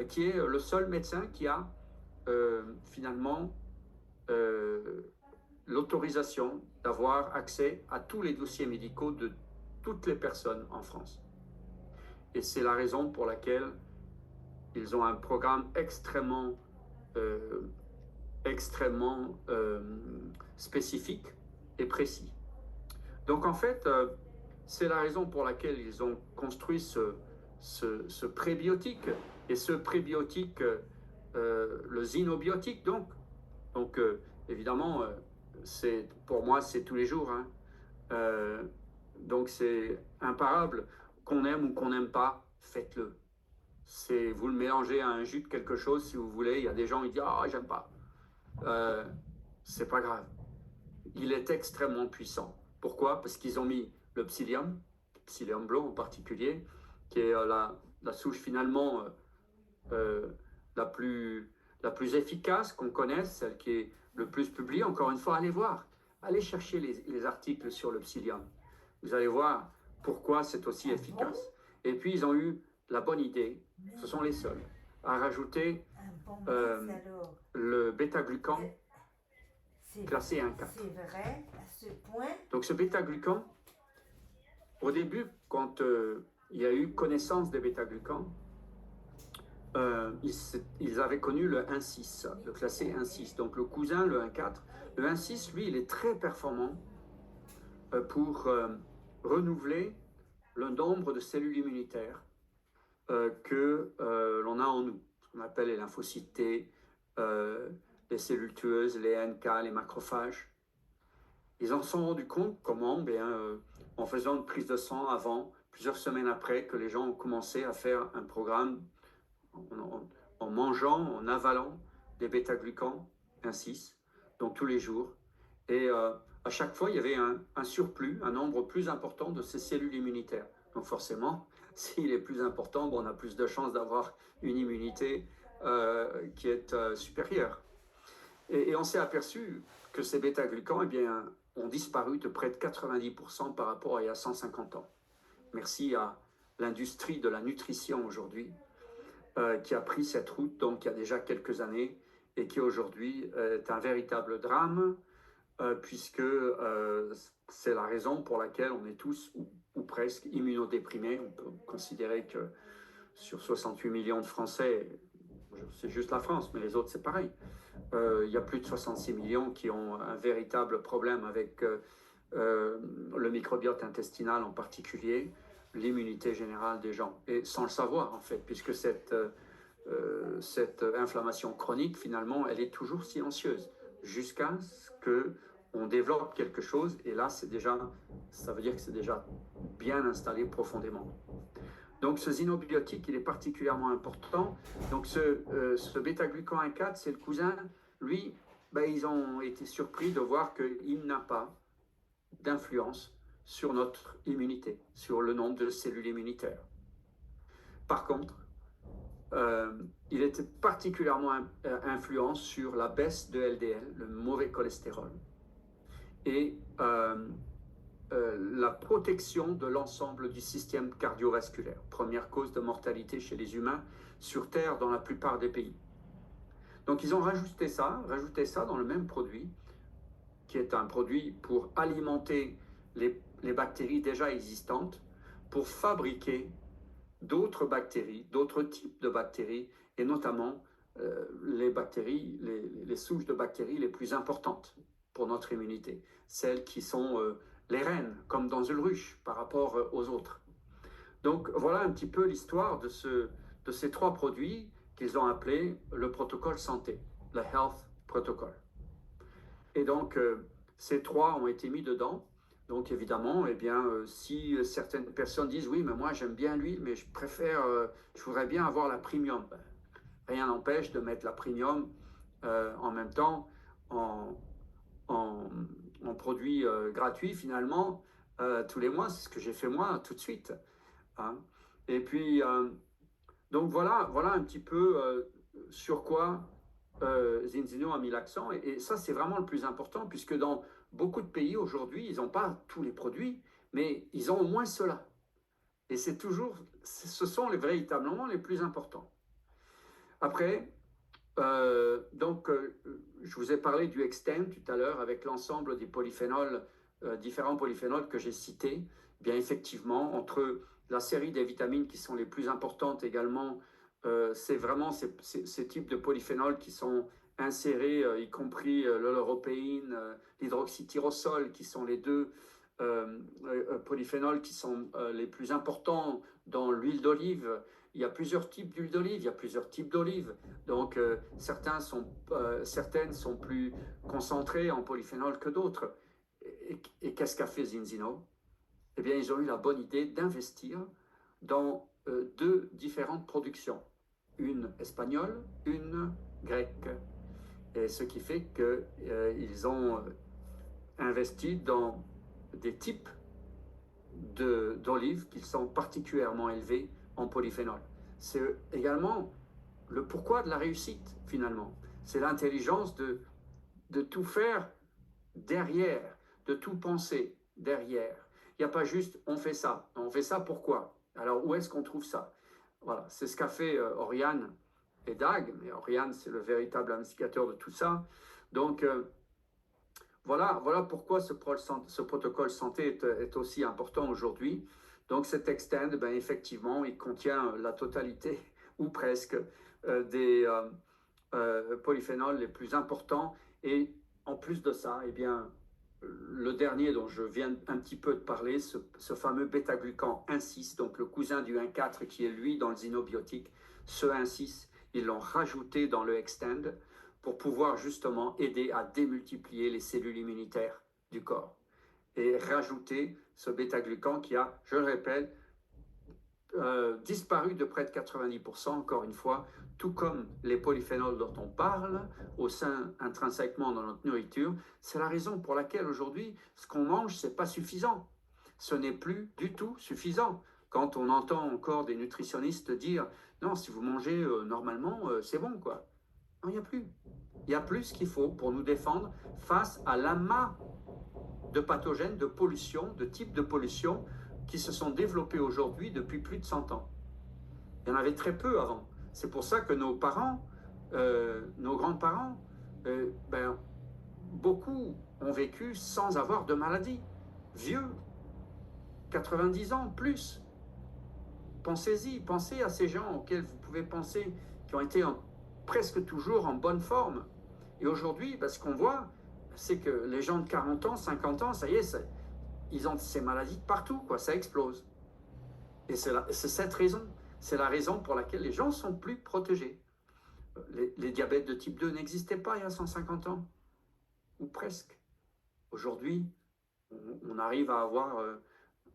qui est le seul médecin qui a finalement l'autorisation d'avoir accès à tous les dossiers médicaux de toutes les personnes en France. Et c'est la raison pour laquelle ils ont un programme extrêmement spécifique et précis. Donc en fait, c'est la raison pour laquelle ils ont construit ce prébiotique, et ce prébiotique, le xynobiotique, donc évidemment, pour moi, c'est tous les jours, hein. Donc c'est imparable, qu'on aime ou qu'on n'aime pas, faites-le. Vous le mélangez à un jus de quelque chose si vous voulez. Il y a des gens qui disent « Ah, j'aime pas ». C'est pas grave. Il est extrêmement puissant. Pourquoi? Parce qu'ils ont mis le psyllium blanc en particulier, qui est la souche finalement la plus efficace qu'on connaisse, celle qui est le plus publiée. Encore une fois, allez voir, allez chercher les articles sur le psyllium. Vous allez voir pourquoi c'est aussi efficace. Et puis ils ont eu la bonne idée, ce sont les seuls, à rajouter le bêta-glucan classé 1,4. C'est vrai, à ce point. Donc ce bêta-glucan, au début, quand il y a eu connaissance des bêta-glucans, ils avaient connu le 1,6, le classé 1,6. Donc le cousin, le 1,4. Le 1,6, lui, il est très performant pour renouveler le nombre de cellules immunitaires que l'on a en nous, ce qu'on appelle les lymphocytes T, les cellules tueuses, les NK, les macrophages. Ils en sont rendus compte comment? En faisant une prise de sang avant, plusieurs semaines après, que les gens ont commencé à faire un programme en mangeant, en avalant des bêta-glucans 1,6, donc tous les jours. Et à chaque fois, il y avait un surplus, un nombre plus important de ces cellules immunitaires. Donc forcément, s'il est plus important, on a plus de chances d'avoir une immunité qui est supérieure. Et on s'est aperçu que ces bêta-glucans ont disparu de près de 90% par rapport à il y a 150 ans. Merci à l'industrie de la nutrition aujourd'hui, qui a pris cette route donc il y a déjà quelques années, et qui aujourd'hui est un véritable drame, puisque c'est la raison pour laquelle on est tous, ou presque, immunodéprimés. On peut considérer que sur 68 millions de Français, c'est juste la France, mais les autres c'est pareil, il y a plus de 66 millions qui ont un véritable problème avec le microbiote intestinal en particulier, l'immunité générale des gens, et sans le savoir en fait, puisque cette inflammation chronique, finalement, elle est toujours silencieuse, jusqu'à ce qu'on développe quelque chose, et là, ça veut dire que c'est déjà bien installé profondément. Donc ce xynobiotique, il est particulièrement important. Donc ce bêta-glucan 1,4, c'est le cousin. Lui, ils ont été surpris de voir qu'il n'a pas d'influence sur notre immunité, sur le nombre de cellules immunitaires. Par contre, il était particulièrement influent sur la baisse de LDL, le mauvais cholestérol, et la protection de l'ensemble du système cardiovasculaire, première cause de mortalité chez les humains sur Terre dans la plupart des pays. Donc ils ont rajouté ça dans le même produit, qui est un produit pour alimenter les bactéries déjà existantes, pour fabriquer d'autres bactéries, d'autres types de bactéries, et notamment les souches de bactéries les plus importantes pour notre immunité, celles qui sont les reines, comme dans une ruche, par rapport aux autres. Donc voilà un petit peu l'histoire de ces trois produits qu'ils ont appelés le protocole santé, le Health Protocol. Et donc ces trois ont été mis dedans. Donc évidemment, eh bien, si certaines personnes disent oui, mais moi j'aime bien l'huile, mais je préfère, je voudrais bien avoir la premium. Ben, rien n'empêche de mettre la premium en même temps en, en, en produit gratuit finalement tous les mois. C'est ce que j'ai fait moi tout de suite. Hein. Et puis, donc voilà un petit peu sur quoi Zinzino a mis l'accent. Et ça, c'est vraiment le plus important, puisque dans beaucoup de pays aujourd'hui, ils n'ont pas tous les produits, mais ils ont au moins cela. Et c'est toujours, ce sont véritablement les plus importants. Après, je vous ai parlé du Extend tout à l'heure avec l'ensemble des polyphénols, différents polyphénols que j'ai cités. Bien effectivement, entre la série des vitamines qui sont les plus importantes également, c'est vraiment ces types de polyphénols qui sont insérés, y compris l'européine, l'hydroxytyrosol, qui sont les deux polyphénols qui sont les plus importants dans l'huile d'olive. Il y a plusieurs types d'huile d'olive, il y a plusieurs types d'olives. Donc, certaines sont plus concentrées en polyphénol que d'autres. Et qu'est-ce qu'a fait Zinzino? Eh bien, ils ont eu la bonne idée d'investir dans deux différentes productions. Une espagnole, une grecque. Et ce qui fait qu'ils ont investi dans des types d'olives qui sont particulièrement élevés en polyphénol. C'est également le pourquoi de la réussite, finalement. C'est l'intelligence de tout faire derrière, de tout penser derrière. Il n'y a pas juste on fait ça pourquoi? Alors où est-ce qu'on trouve ça? Voilà, c'est ce qu'a fait Oriane et Dag, mais Oriane c'est le véritable investigateur de tout ça. Donc voilà pourquoi ce protocole santé est aussi important aujourd'hui. Donc cet Extend, ben, effectivement, il contient la totalité ou presque des polyphénols les plus importants. Et en plus de ça, eh bien, le dernier dont je viens un petit peu de parler, ce fameux bêta-glucan 1,6, donc le cousin du 1,4 qui est lui dans le xynobiotique, ce 1,6, ils l'ont rajouté dans le Extend pour pouvoir justement aider à démultiplier les cellules immunitaires du corps. Et rajouter ce bêta-glucan qui a, je le répète, disparu de près de 90%, encore une fois, tout comme les polyphénols dont on parle au sein intrinsèquement dans notre nourriture. C'est la raison pour laquelle aujourd'hui, ce qu'on mange, ce n'est pas suffisant. Ce n'est plus du tout suffisant. Quand on entend encore des nutritionnistes dire « Non, si vous mangez normalement, c'est bon, quoi ». Non, il n'y a plus. Il y a plus ce qu'il faut pour nous défendre face à l'amas de pathogènes, de pollution, de types de pollution qui se sont développés aujourd'hui depuis plus de 100 ans. Il y en avait très peu avant. C'est pour ça que nos parents, nos grands-parents, ben, beaucoup ont vécu sans avoir de maladie. Vieux, 90 ans, plus. Pensez-y, pensez à ces gens auxquels vous pouvez penser, qui ont été presque toujours en bonne forme. Et aujourd'hui, ben, ce qu'on voit, c'est que les gens de 40 ans, 50 ans, ça y est, ils ont ces maladies partout, quoi, ça explose. Et c'est cette raison, c'est la raison pour laquelle les gens sont plus protégés. Les diabètes de type 2 n'existaient pas il y a 150 ans, ou presque. Aujourd'hui, on arrive à avoir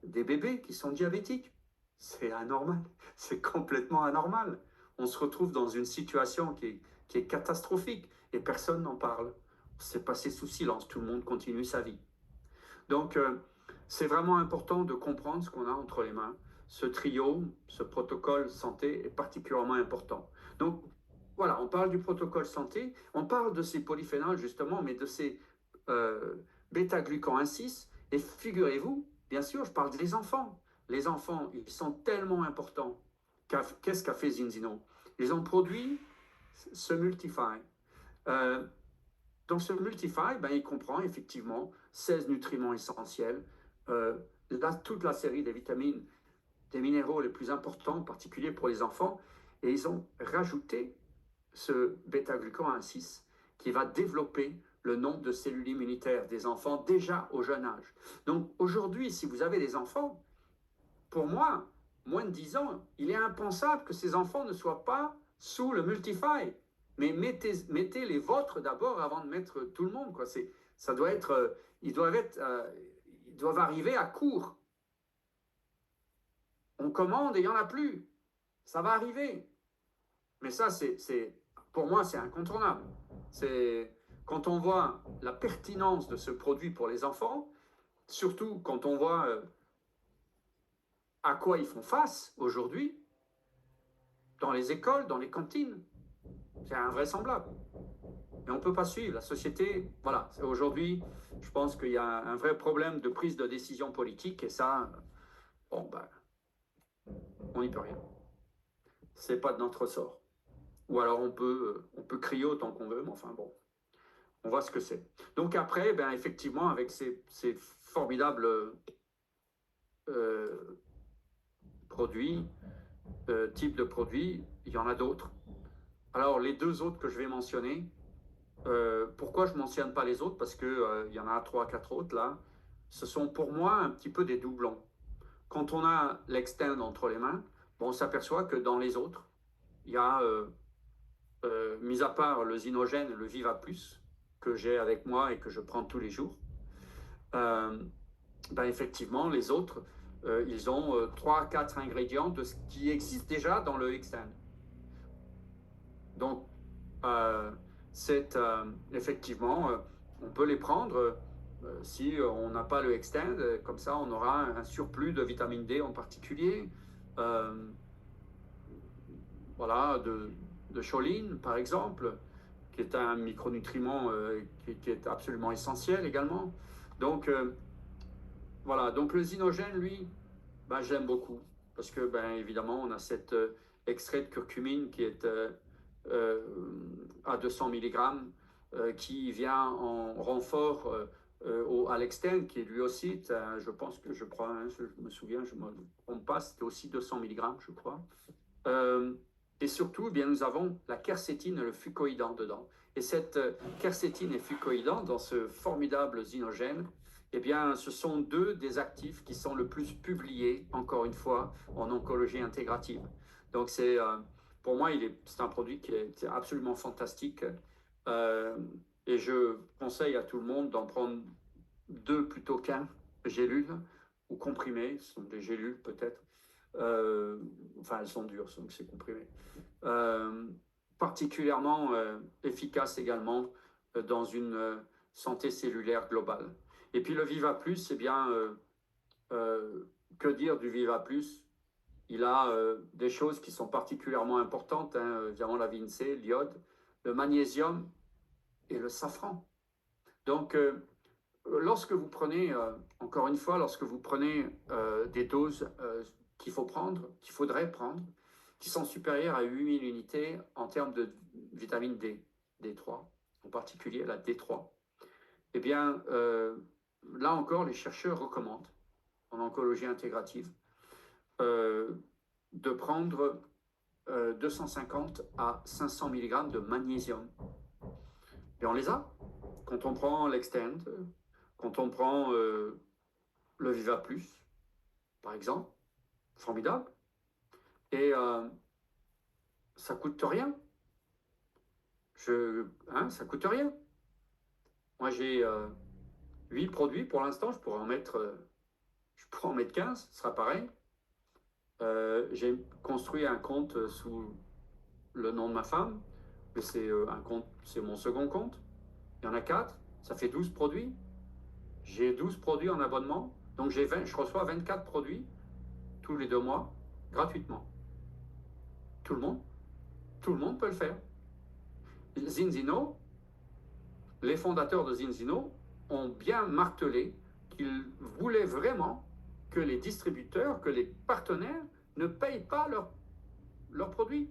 des bébés qui sont diabétiques. C'est anormal, c'est complètement anormal. On se retrouve dans une situation qui est catastrophique et personne n'en parle. C'est passé sous silence, tout le monde continue sa vie. Donc, c'est vraiment important de comprendre ce qu'on a entre les mains. Ce trio, ce protocole santé est particulièrement important. Donc, voilà, on parle du protocole santé, on parle de ces polyphénols justement, mais de ces bêta-glucan 1,6. Et figurez-vous, bien sûr, je parle des enfants. Les enfants, ils sont tellement importants. Qu'est-ce qu'a fait Zinzino? Ils ont produit ce Multify. Donc ce Multify, ben, il comprend effectivement 16 nutriments essentiels, toute la série des vitamines, des minéraux les plus importants, en particulier pour les enfants, et ils ont rajouté ce bêta-glucan 1,6 qui va développer le nombre de cellules immunitaires des enfants déjà au jeune âge. Donc aujourd'hui, si vous avez des enfants, pour moi, moins de 10 ans, il est impensable que ces enfants ne soient pas sous le Multify. Mais mettez les vôtres d'abord avant de mettre tout le monde, quoi. Ça doit être, ils doivent arriver à court. On commande et il n'y en a plus. Ça va arriver. Mais ça, pour moi, c'est incontournable. Quand on voit la pertinence de ce produit pour les enfants, surtout quand on voit à quoi ils font face aujourd'hui, dans les écoles, dans les cantines, c'est invraisemblable. Et on ne peut pas suivre. La société, voilà, aujourd'hui, je pense qu'il y a un vrai problème de prise de décision politique et ça, bon, ben, on n'y peut rien. Ce n'est pas de notre ressort. Ou alors on peut crier autant qu'on veut, mais enfin bon, on voit ce que c'est. Donc après, ben, effectivement, avec ces formidables produits, types de produits, il y en a d'autres. Alors les deux autres que je vais mentionner, pourquoi je ne mentionne pas les autres? Parce qu'il y en a 3-4 autres là. Ce sont pour moi un petit peu des doublons. Quand on a l'Extend entre les mains, bon, on s'aperçoit que dans les autres, il y a, mis à part le Zinogène et le Viva Plus, que j'ai avec moi et que je prends tous les jours, ben effectivement, les autres, ils ont 3-4 ingrédients de ce qui existe déjà dans le Extend. Donc, effectivement, on peut les prendre si on n'a pas le Extend, comme ça on aura un surplus de vitamine D en particulier, voilà, de choline par exemple, qui est un micronutriment qui est absolument essentiel également. Donc voilà, donc le Zinogène, lui, ben, je l'aime beaucoup, parce que ben, évidemment on a cet extrait de curcumine qui est à 200 mg, qui vient en renfort à l'Extend, qui est lui aussi, je pense que je crois, hein, je me souviens, je ne me trompe pas, c'était aussi 200 mg, je crois. Et surtout, eh bien, nous avons la quercétine et le fucoïdan dedans. Et cette quercétine et fucoïdan, dans ce formidable Zinogène, eh bien, ce sont deux des actifs qui sont le plus publiés, encore une fois, en oncologie intégrative. Donc, pour moi, c'est un produit qui est absolument fantastique. Et je conseille à tout le monde d'en prendre 2 plutôt qu'1 gélules ou comprimés. Ce sont des gélules peut-être. Enfin, elles sont dures, donc c'est comprimé. Particulièrement efficace également dans une santé cellulaire globale. Et puis le Viva Plus, eh bien, que dire du Viva Plus? Il a des choses qui sont particulièrement importantes, hein, évidemment la vitamine C, l'iode, le magnésium et le safran. Donc, lorsque vous prenez, encore une fois, lorsque vous prenez des doses qu'il faudrait prendre, qui sont supérieures à 8000 unités en termes de vitamine D, D3, en particulier la D3, eh bien, là encore, les chercheurs recommandent, en oncologie intégrative, de prendre 250 à 500 mg de magnésium. Et on les a. Quand on prend l'Extend, quand on prend le Viva Plus, par exemple, formidable. Et ça coûte rien. Ça coûte rien. Moi, j'ai 8 produits pour l'instant. Je pourrais en mettre 15, ce sera pareil. J'ai construit un compte sous le nom de ma femme, mais c'est mon second compte. Il y en a 4, ça fait 12 produits. J'ai 12 produits en abonnement, donc je reçois 24 produits tous les 2 mois, gratuitement. Tout le monde peut le faire. Zinzino, les fondateurs de Zinzino ont bien martelé qu'ils voulaient vraiment que les distributeurs, que les partenaires ne payent pas leurs produits.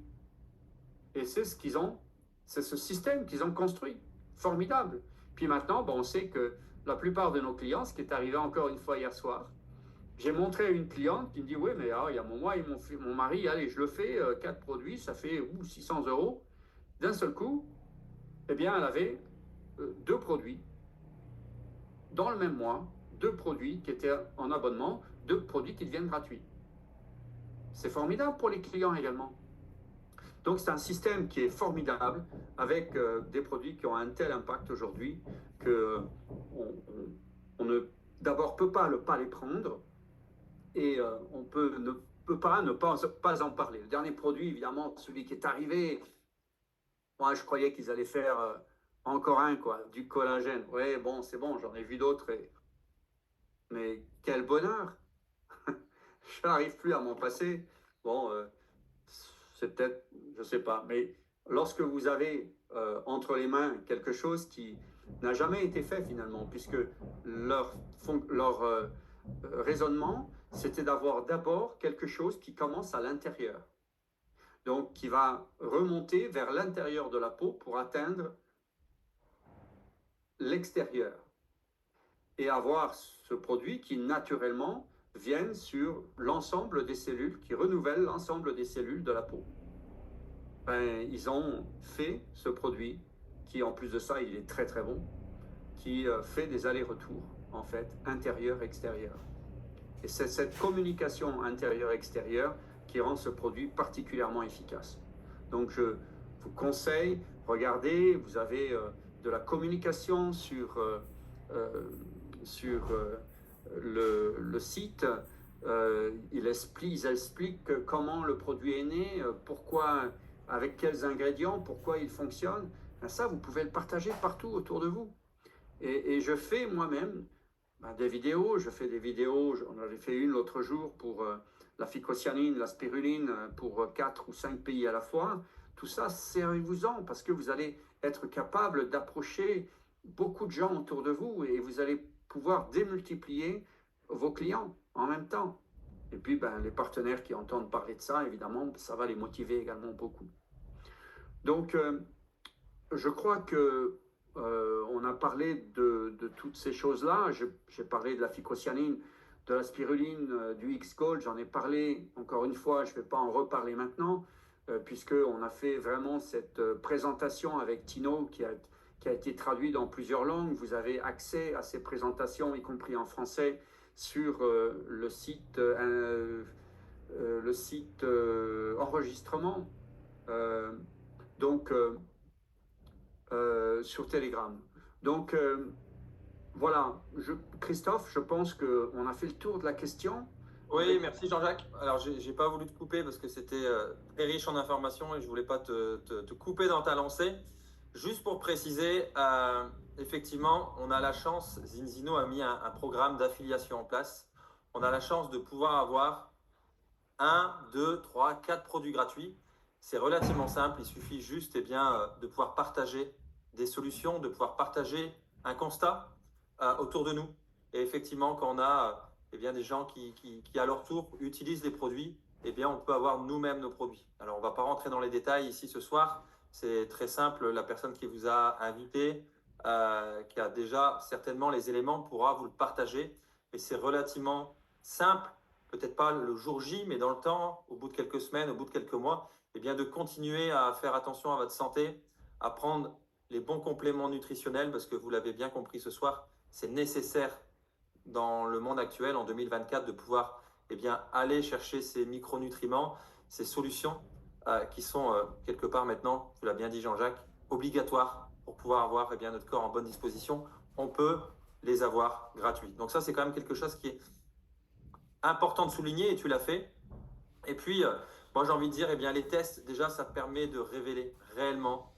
Et c'est ce système qu'ils ont construit. Formidable. Puis maintenant, on sait que la plupart de nos clients, ce qui est arrivé encore une fois hier soir, j'ai montré à une cliente qui me dit, oui, mais il y a moi et mon mari, allez, je le fais, 4 produits, ça fait 600 €. D'un seul coup, eh bien, elle avait 2 produits dans le même mois, 2 produits qui étaient en abonnement, 2 produits qui deviennent gratuits. c'est formidable pour les clients également. Donc c'est un système qui est formidable avec des produits qui ont un tel impact aujourd'hui que on ne d'abord peut pas les prendre et on ne peut pas ne pas en parler. Le dernier produit, évidemment, celui qui est arrivé, moi je croyais qu'ils allaient faire encore un, quoi, du collagène. Ouais, bon, c'est bon, j'en ai vu d'autres. Mais quel bonheur! Je n'arrive plus à m'en passer. Bon, c'est peut-être, je ne sais pas, mais lorsque vous avez entre les mains quelque chose qui n'a jamais été fait finalement, puisque leur raisonnement, c'était d'avoir d'abord quelque chose qui commence à l'intérieur, donc qui va remonter vers l'intérieur de la peau pour atteindre l'extérieur et avoir ce produit qui naturellement vienne sur l'ensemble des cellules, qui renouvelle l'ensemble des cellules de la peau. Ben, ils ont fait ce produit qui, en plus de ça, il est très très bon, qui fait des allers-retours, en fait, intérieur-extérieur. Et c'est cette communication intérieur-extérieur qui rend ce produit particulièrement efficace. Donc je vous conseille, regardez, vous avez de la communication sur le site. Ils expliquent comment le produit est né, pourquoi, avec quels ingrédients, pourquoi il fonctionne. Ben ça, vous pouvez le partager partout autour de vous. Et je fais moi-même des vidéos. Je fais des vidéos, j'en avais fait une l'autre jour pour la phycocyanine, la spiruline, pour 4 ou 5 pays à la fois. Tout ça, servez-vous-en, parce que vous allez être capable d'approcher beaucoup de gens autour de vous et vous allez pouvoir démultiplier vos clients en même temps. Et puis, ben, les partenaires qui entendent parler de ça, évidemment, ça va les motiver également beaucoup. Donc, je crois que on a parlé de toutes ces choses-là. J'ai parlé de la phycocyanine, de la spiruline, du X-Gold. J'en ai parlé encore une fois. Je ne vais pas en reparler maintenant, puisqu'on a fait vraiment cette présentation avec Tino qui a été traduit dans plusieurs langues. Vous avez accès à ces présentations, y compris en français, sur le site enregistrement. Donc, sur Telegram. Donc, voilà, Christophe, je pense qu'on a fait le tour de la question. Oui, merci Jean-Jacques. Alors, j'ai pas voulu te couper parce que c'était très riche en informations et je voulais pas te couper dans ta lancée. Juste pour préciser, effectivement, on a la chance, Zinzino a mis un programme d'affiliation en place. On a la chance de pouvoir avoir 1, 2, 3, 4 produits gratuits. C'est relativement simple, il suffit juste de pouvoir partager des solutions, de pouvoir partager un constat autour de nous. Et effectivement, quand on a des gens qui, à leur tour, utilisent les produits, on peut avoir nous-mêmes nos produits. Alors, on ne va pas rentrer dans les détails ici ce soir. C'est très simple. La personne qui vous a invité, qui a déjà certainement les éléments, pourra vous le partager. Et c'est relativement simple, peut-être pas le jour J, mais dans le temps, au bout de quelques semaines, au bout de quelques mois, de continuer à faire attention à votre santé, à prendre les bons compléments nutritionnels, parce que vous l'avez bien compris ce soir, c'est nécessaire dans le monde actuel, en 2024, de pouvoir aller chercher ces micronutriments, ces solutions qui sont quelque part maintenant, tu l'as bien dit Jean-Jacques, obligatoires pour pouvoir avoir notre corps en bonne disposition. On peut les avoir gratuits. Donc ça, c'est quand même quelque chose qui est important de souligner et tu l'as fait. Et puis, moi, j'ai envie de dire, les tests, déjà, ça permet de révéler réellement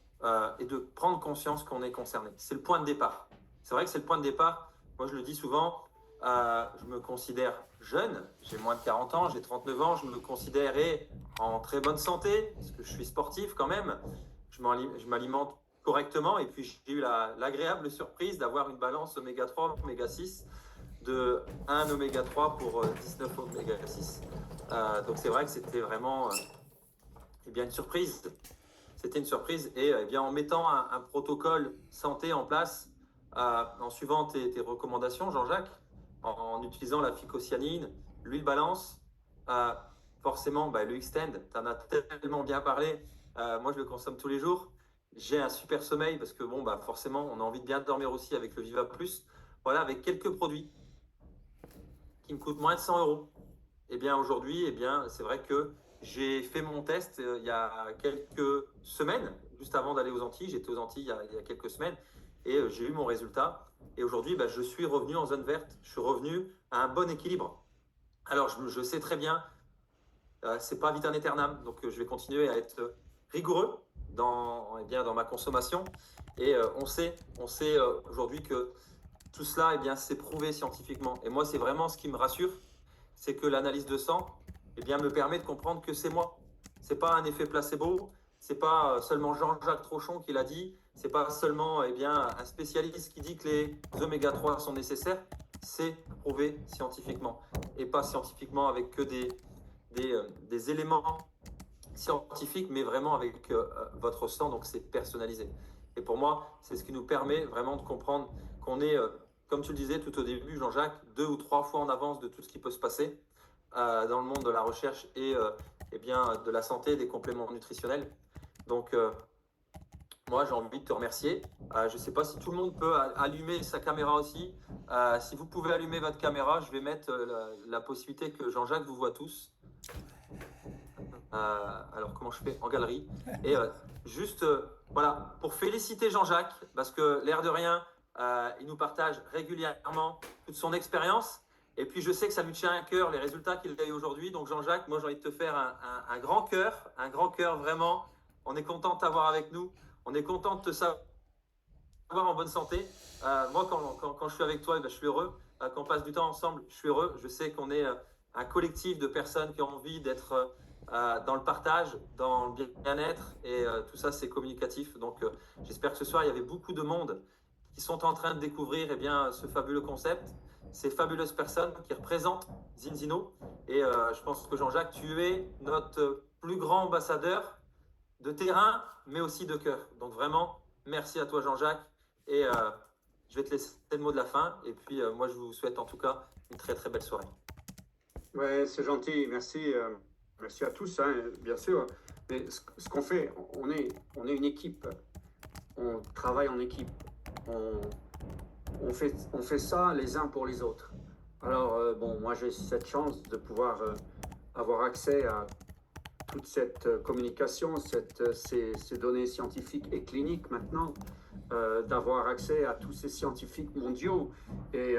et de prendre conscience qu'on est concerné. C'est le point de départ. C'est vrai que c'est le point de départ. Moi, je le dis souvent, je me considère jeune, j'ai moins de 40 ans, j'ai 39 ans, je me considère en très bonne santé, parce que je suis sportif quand même, je m'alimente correctement, et puis j'ai eu l'agréable surprise d'avoir une balance oméga 3, oméga 6, de 1 oméga 3 pour 19 oméga 6. Donc c'est vrai que c'était vraiment une surprise. C'était une surprise, et en mettant un protocole santé en place, en suivant tes recommandations, Jean-Jacques, en utilisant la phycocyanine, l'huile balance, forcément le Extend, tu en as tellement bien parlé, moi je le consomme tous les jours, j'ai un super sommeil parce que forcément on a envie de bien dormir aussi avec le Viva Plus, voilà, avec quelques produits qui me coûtent moins de 100 €. eh bien aujourd'hui, eh bien, c'est vrai que j'ai fait mon test il y a quelques semaines, juste avant d'aller aux Antilles. J'étais aux Antilles il y a quelques semaines et j'ai eu mon résultat. Et aujourd'hui, bah, je suis revenu en zone verte. Je suis revenu à un bon équilibre. Alors, je sais très bien, c'est pas vitam aeternam, donc je vais continuer à être rigoureux eh bien, dans ma consommation. Et on sait aujourd'hui que tout cela, eh bien, c'est prouvé scientifiquement. Et moi, c'est vraiment ce qui me rassure, c'est que l'analyse de sang, eh bien, me permet de comprendre que c'est moi. C'est pas un effet placebo, c'est pas seulement Jean-Jacques Trochon qui l'a dit, c'est pas seulement eh bien, un spécialiste qui dit que les oméga 3 sont nécessaires, c'est prouvé scientifiquement. Et pas scientifiquement avec que des éléments scientifiques, mais vraiment avec votre sang, donc c'est personnalisé. Et pour moi, c'est ce qui nous permet vraiment de comprendre qu'on est, comme tu le disais tout au début, Jean-Jacques, 2 ou 3 fois en avance de tout ce qui peut se passer dans le monde de la recherche et eh bien, de la santé, des compléments nutritionnels. Donc, moi, j'ai envie de te remercier. Je ne sais pas si tout le monde peut allumer sa caméra aussi. Si vous pouvez allumer votre caméra, je vais mettre la possibilité que Jean-Jacques vous voit tous. Alors, comment je fais? En galerie. Et juste, voilà, pour féliciter Jean-Jacques, parce que l'air de rien, il nous partage régulièrement toute son expérience. Et puis, je sais que ça lui tient à cœur les résultats qu'il a eu aujourd'hui. Donc, Jean-Jacques, moi, j'ai envie de te faire un grand cœur, vraiment. On est content de t'avoir avec nous. On est content de te savoir en bonne santé. Moi, quand je suis avec toi, eh ben, je suis heureux. Quand on passe du temps ensemble, je suis heureux. Je sais qu'on est un collectif de personnes qui ont envie d'être dans le partage, dans le bien-être. Et tout ça, c'est communicatif. Donc, j'espère que ce soir, il y avait beaucoup de monde qui sont en train de découvrir eh bien, ce fabuleux concept, ces fabuleuses personnes qui représentent Zinzino. Et je pense que Jean-Jacques, tu es notre plus grand ambassadeur de terrain, mais aussi de cœur. Donc vraiment, merci à toi Jean-Jacques. Et je vais te laisser le mot de la fin. Et puis moi, je vous souhaite en tout cas une très très belle soirée. Ouais, c'est gentil, merci, merci à tous, hein, bien sûr. Mais ce qu'on fait, on est une équipe, on travaille en équipe, on fait ça les uns pour les autres. Alors, bon, moi j'ai cette chance de pouvoir avoir accès à toute cette communication, ces données scientifiques et cliniques maintenant, d'avoir accès à tous ces scientifiques mondiaux. Et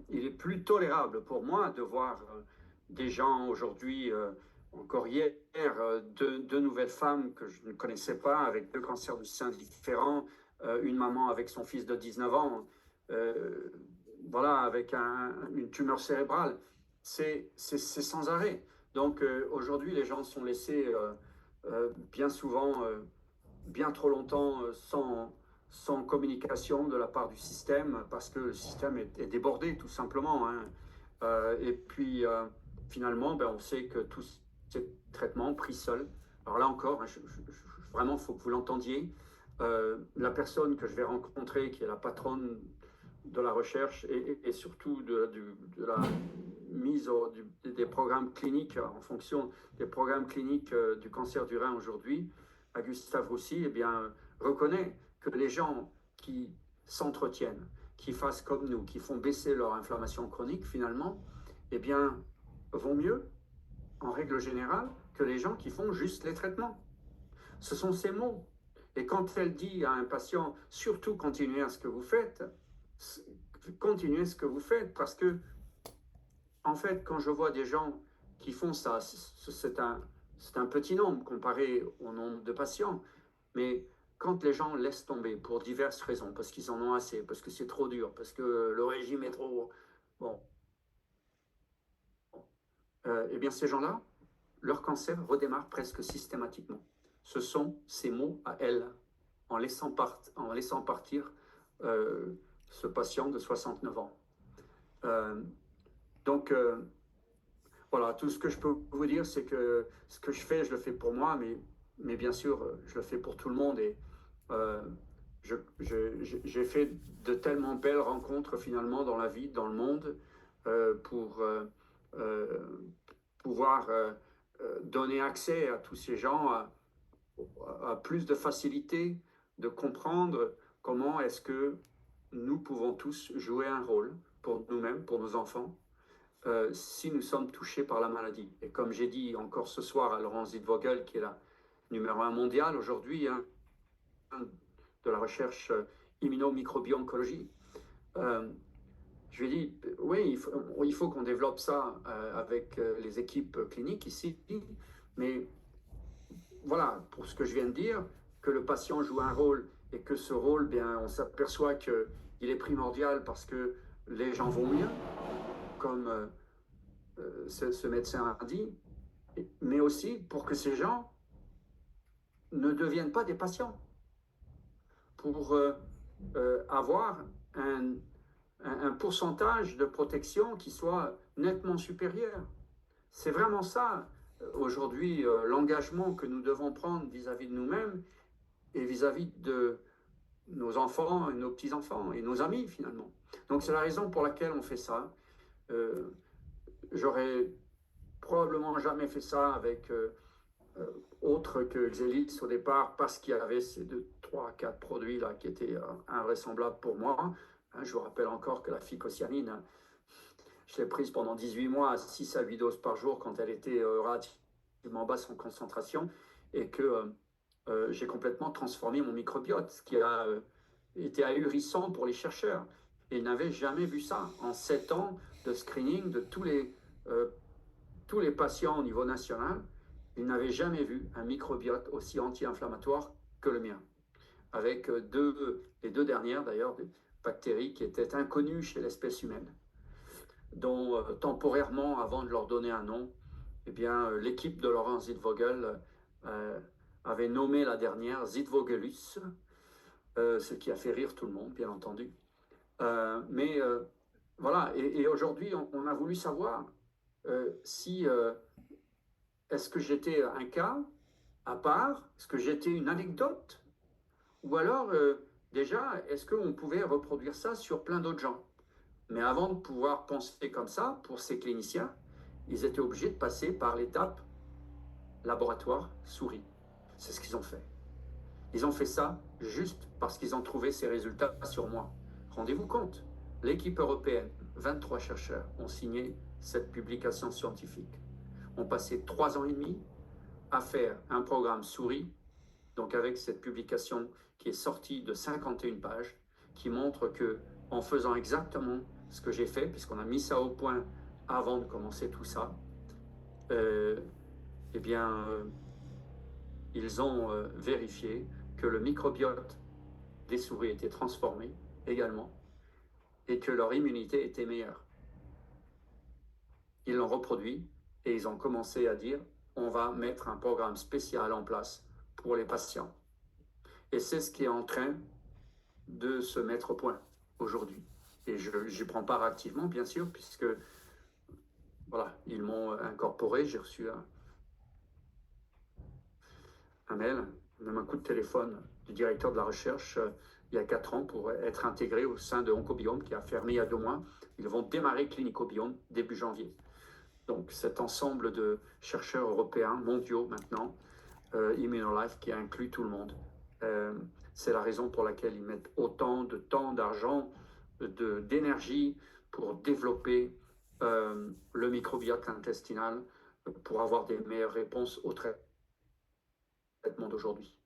il est plus tolérable pour moi de voir des gens aujourd'hui, encore hier, deux nouvelles femmes que je ne connaissais pas, avec 2 cancers du sein différents, une maman avec son fils de 19 ans, voilà, avec une tumeur cérébrale. C'est sans arrêt. Donc aujourd'hui, les gens sont laissés bien souvent, bien trop longtemps sans communication de la part du système, parce que le système est débordé tout simplement, hein. Et puis finalement, ben, on sait que tous ces traitements pris seuls, alors là encore, hein, vraiment, il faut que vous l'entendiez, la personne que je vais rencontrer, qui est la patronne de la recherche et surtout de la mise des programmes cliniques en fonction des programmes cliniques du cancer du rein aujourd'hui, à Gustave Roussy, eh bien, reconnaît que les gens qui s'entretiennent, qui fassent comme nous, qui font baisser leur inflammation chronique finalement, eh bien, vont mieux, en règle générale, que les gens qui font juste les traitements. Ce sont ces mots. Et quand elle dit à un patient, surtout continuez à ce que vous faites, continuez ce que vous faites, parce que, en fait, quand je vois des gens qui font ça, c'est un petit nombre comparé au nombre de patients, mais quand les gens laissent tomber pour diverses raisons, parce qu'ils en ont assez, parce que c'est trop dur, parce que le régime est trop... Bon. Eh bien, ces gens-là, leur cancer redémarre presque systématiquement. Ce sont ces mots à elle, en laissant partir ce patient de 69 ans. Donc, voilà, tout ce que je peux vous dire, c'est que ce que je fais, je le fais pour moi, mais bien sûr, je le fais pour tout le monde. Et j'ai fait de tellement belles rencontres finalement dans la vie, dans le monde, pour pouvoir donner accès à tous ces gens à plus de facilité de comprendre comment est-ce que nous pouvons tous jouer un rôle pour nous-mêmes, pour nos enfants, si nous sommes touchés par la maladie. Et comme j'ai dit encore ce soir à Laurent Zitvogel, qui est la numéro 1 mondiale aujourd'hui, hein, de la recherche immunomicrobioncologie, je lui ai dit, oui, il faut qu'on développe ça avec les équipes cliniques ici, mais voilà, pour ce que je viens de dire, que le patient joue un rôle et que ce rôle, bien, on s'aperçoit qu'il est primordial parce que les gens vont mieux, comme ce médecin a dit, mais aussi pour que ces gens ne deviennent pas des patients, pour avoir un pourcentage de protection qui soit nettement supérieur. C'est vraiment ça, aujourd'hui, l'engagement que nous devons prendre vis-à-vis de nous-mêmes et vis-à-vis de nos enfants, et nos petits-enfants et nos amis, finalement. Donc, c'est la raison pour laquelle on fait ça. J'aurais probablement jamais fait ça avec autre que Xelis au départ, parce qu'il y avait ces 2, 3, 4 produits là qui étaient invraisemblables pour moi. Je vous rappelle encore que la phycocyanine, je l'ai prise pendant 18 mois, à 6 à 8 doses par jour quand elle était relativement basse en concentration, et que j'ai complètement transformé mon microbiote, ce qui a été ahurissant pour les chercheurs. Et ils n'avaient jamais vu ça en 7 ans de screening de tous les patients au niveau national. Ils n'avaient jamais vu un microbiote aussi anti-inflammatoire que le mien, avec les deux dernières d'ailleurs, des bactéries qui étaient inconnues chez l'espèce humaine, dont temporairement, avant de leur donner un nom, eh bien, l'équipe de Laurent Zitvogel avait nommé la dernière Zitvogelus, ce qui a fait rire tout le monde, bien entendu. Mais voilà, et aujourd'hui, on a voulu savoir si est-ce que j'étais un cas à part, est-ce que j'étais une anecdote, ou alors déjà, est-ce qu'on pouvait reproduire ça sur plein d'autres gens? Mais avant de pouvoir penser comme ça, pour ces cliniciens, ils étaient obligés de passer par l'étape laboratoire souris. C'est ce qu'ils ont fait. Ils ont fait ça juste parce qu'ils ont trouvé ces résultats sur moi. Rendez-vous compte, l'équipe européenne, 23 chercheurs, ont signé cette publication scientifique. On passé 3 ans et demi à faire un programme souris, donc avec cette publication qui est sortie de 51 pages, qui montre que en faisant exactement ce que j'ai fait, puisqu'on a mis ça au point avant de commencer tout ça, eh bien, ils ont vérifié que le microbiote des souris était transformé également et que leur immunité était meilleure. Ils l'ont reproduit et ils ont commencé à dire on va mettre un programme spécial en place pour les patients. Et c'est ce qui est en train de se mettre au point aujourd'hui. Et j'y prends part activement, bien sûr, puisque voilà, ils m'ont incorporé. J'ai reçu un mail, même un coup de téléphone du directeur de la recherche il y a 4 ans pour être intégré au sein de Oncobiome qui a fermé il y a 2 mois. Ils vont démarrer Clinicobiome début janvier. Donc cet ensemble de chercheurs européens, mondiaux maintenant, Immunolife, qui inclut tout le monde. C'est la raison pour laquelle ils mettent autant de temps, d'argent, d'énergie pour développer le microbiote intestinal pour avoir des meilleures réponses au traitement d'aujourd'hui.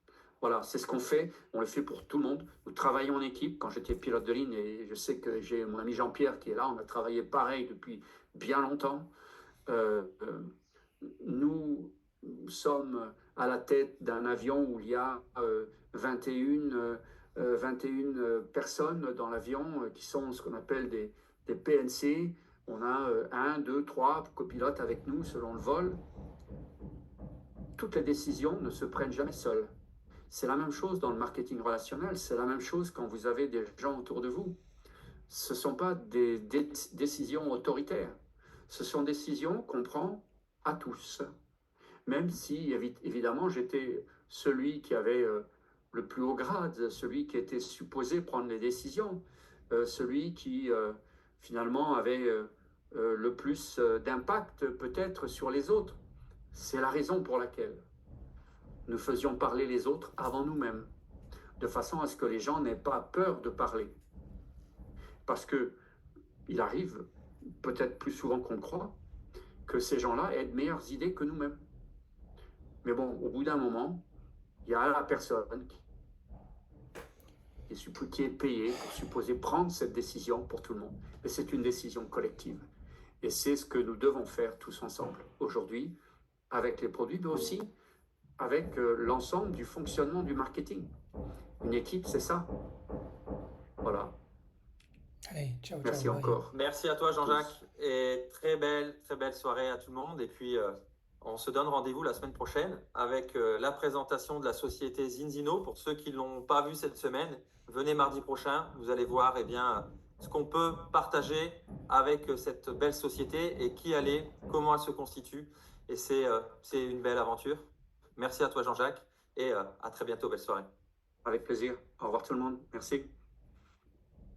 Voilà, c'est ce qu'on fait. On le fait pour tout le monde. Nous travaillons en équipe. Quand j'étais pilote de ligne, et je sais que j'ai mon ami Jean-Pierre qui est là, on a travaillé pareil depuis bien longtemps. Nous sommes à la tête d'un avion où il y a 21 personnes dans l'avion qui sont ce qu'on appelle des PNC. On a 1, 2, 3 copilotes avec nous selon le vol. Toutes les décisions ne se prennent jamais seules. C'est la même chose dans le marketing relationnel, c'est la même chose quand vous avez des gens autour de vous. Ce ne sont pas des décisions autoritaires, ce sont des décisions qu'on prend à tous. Même si, évidemment, j'étais celui qui avait le plus haut grade, celui qui était supposé prendre les décisions, celui qui, finalement, avait le plus d'impact peut-être sur les autres. C'est la raison pour laquelle nous faisions parler les autres avant nous-mêmes, de façon à ce que les gens n'aient pas peur de parler. Parce que il arrive peut-être plus souvent qu'on le croit, que ces gens-là aient de meilleures idées que nous-mêmes. Mais bon, au bout d'un moment, il y a la personne qui est payée pour supposer prendre cette décision pour tout le monde. Mais c'est une décision collective. Et c'est ce que nous devons faire tous ensemble aujourd'hui, avec les produits, mais aussi avec l'ensemble du fonctionnement du marketing. Une équipe, c'est ça. Voilà. Allez, ciao, Merci ciao. Bye. encore. Merci à toi, Jean-Jacques. Et très belle soirée à tout le monde. Et puis, on se donne rendez-vous la semaine prochaine avec la présentation de la société Zinzino. Pour ceux qui ne l'ont pas vu cette semaine, venez mardi prochain. Vous allez voir ce qu'on peut partager avec cette belle société et qui elle est, comment elle se constitue. Et c'est une belle aventure. Merci à toi, Jean-Jacques. Et à très bientôt. Belle soirée. Avec plaisir. Au revoir tout le monde. Merci.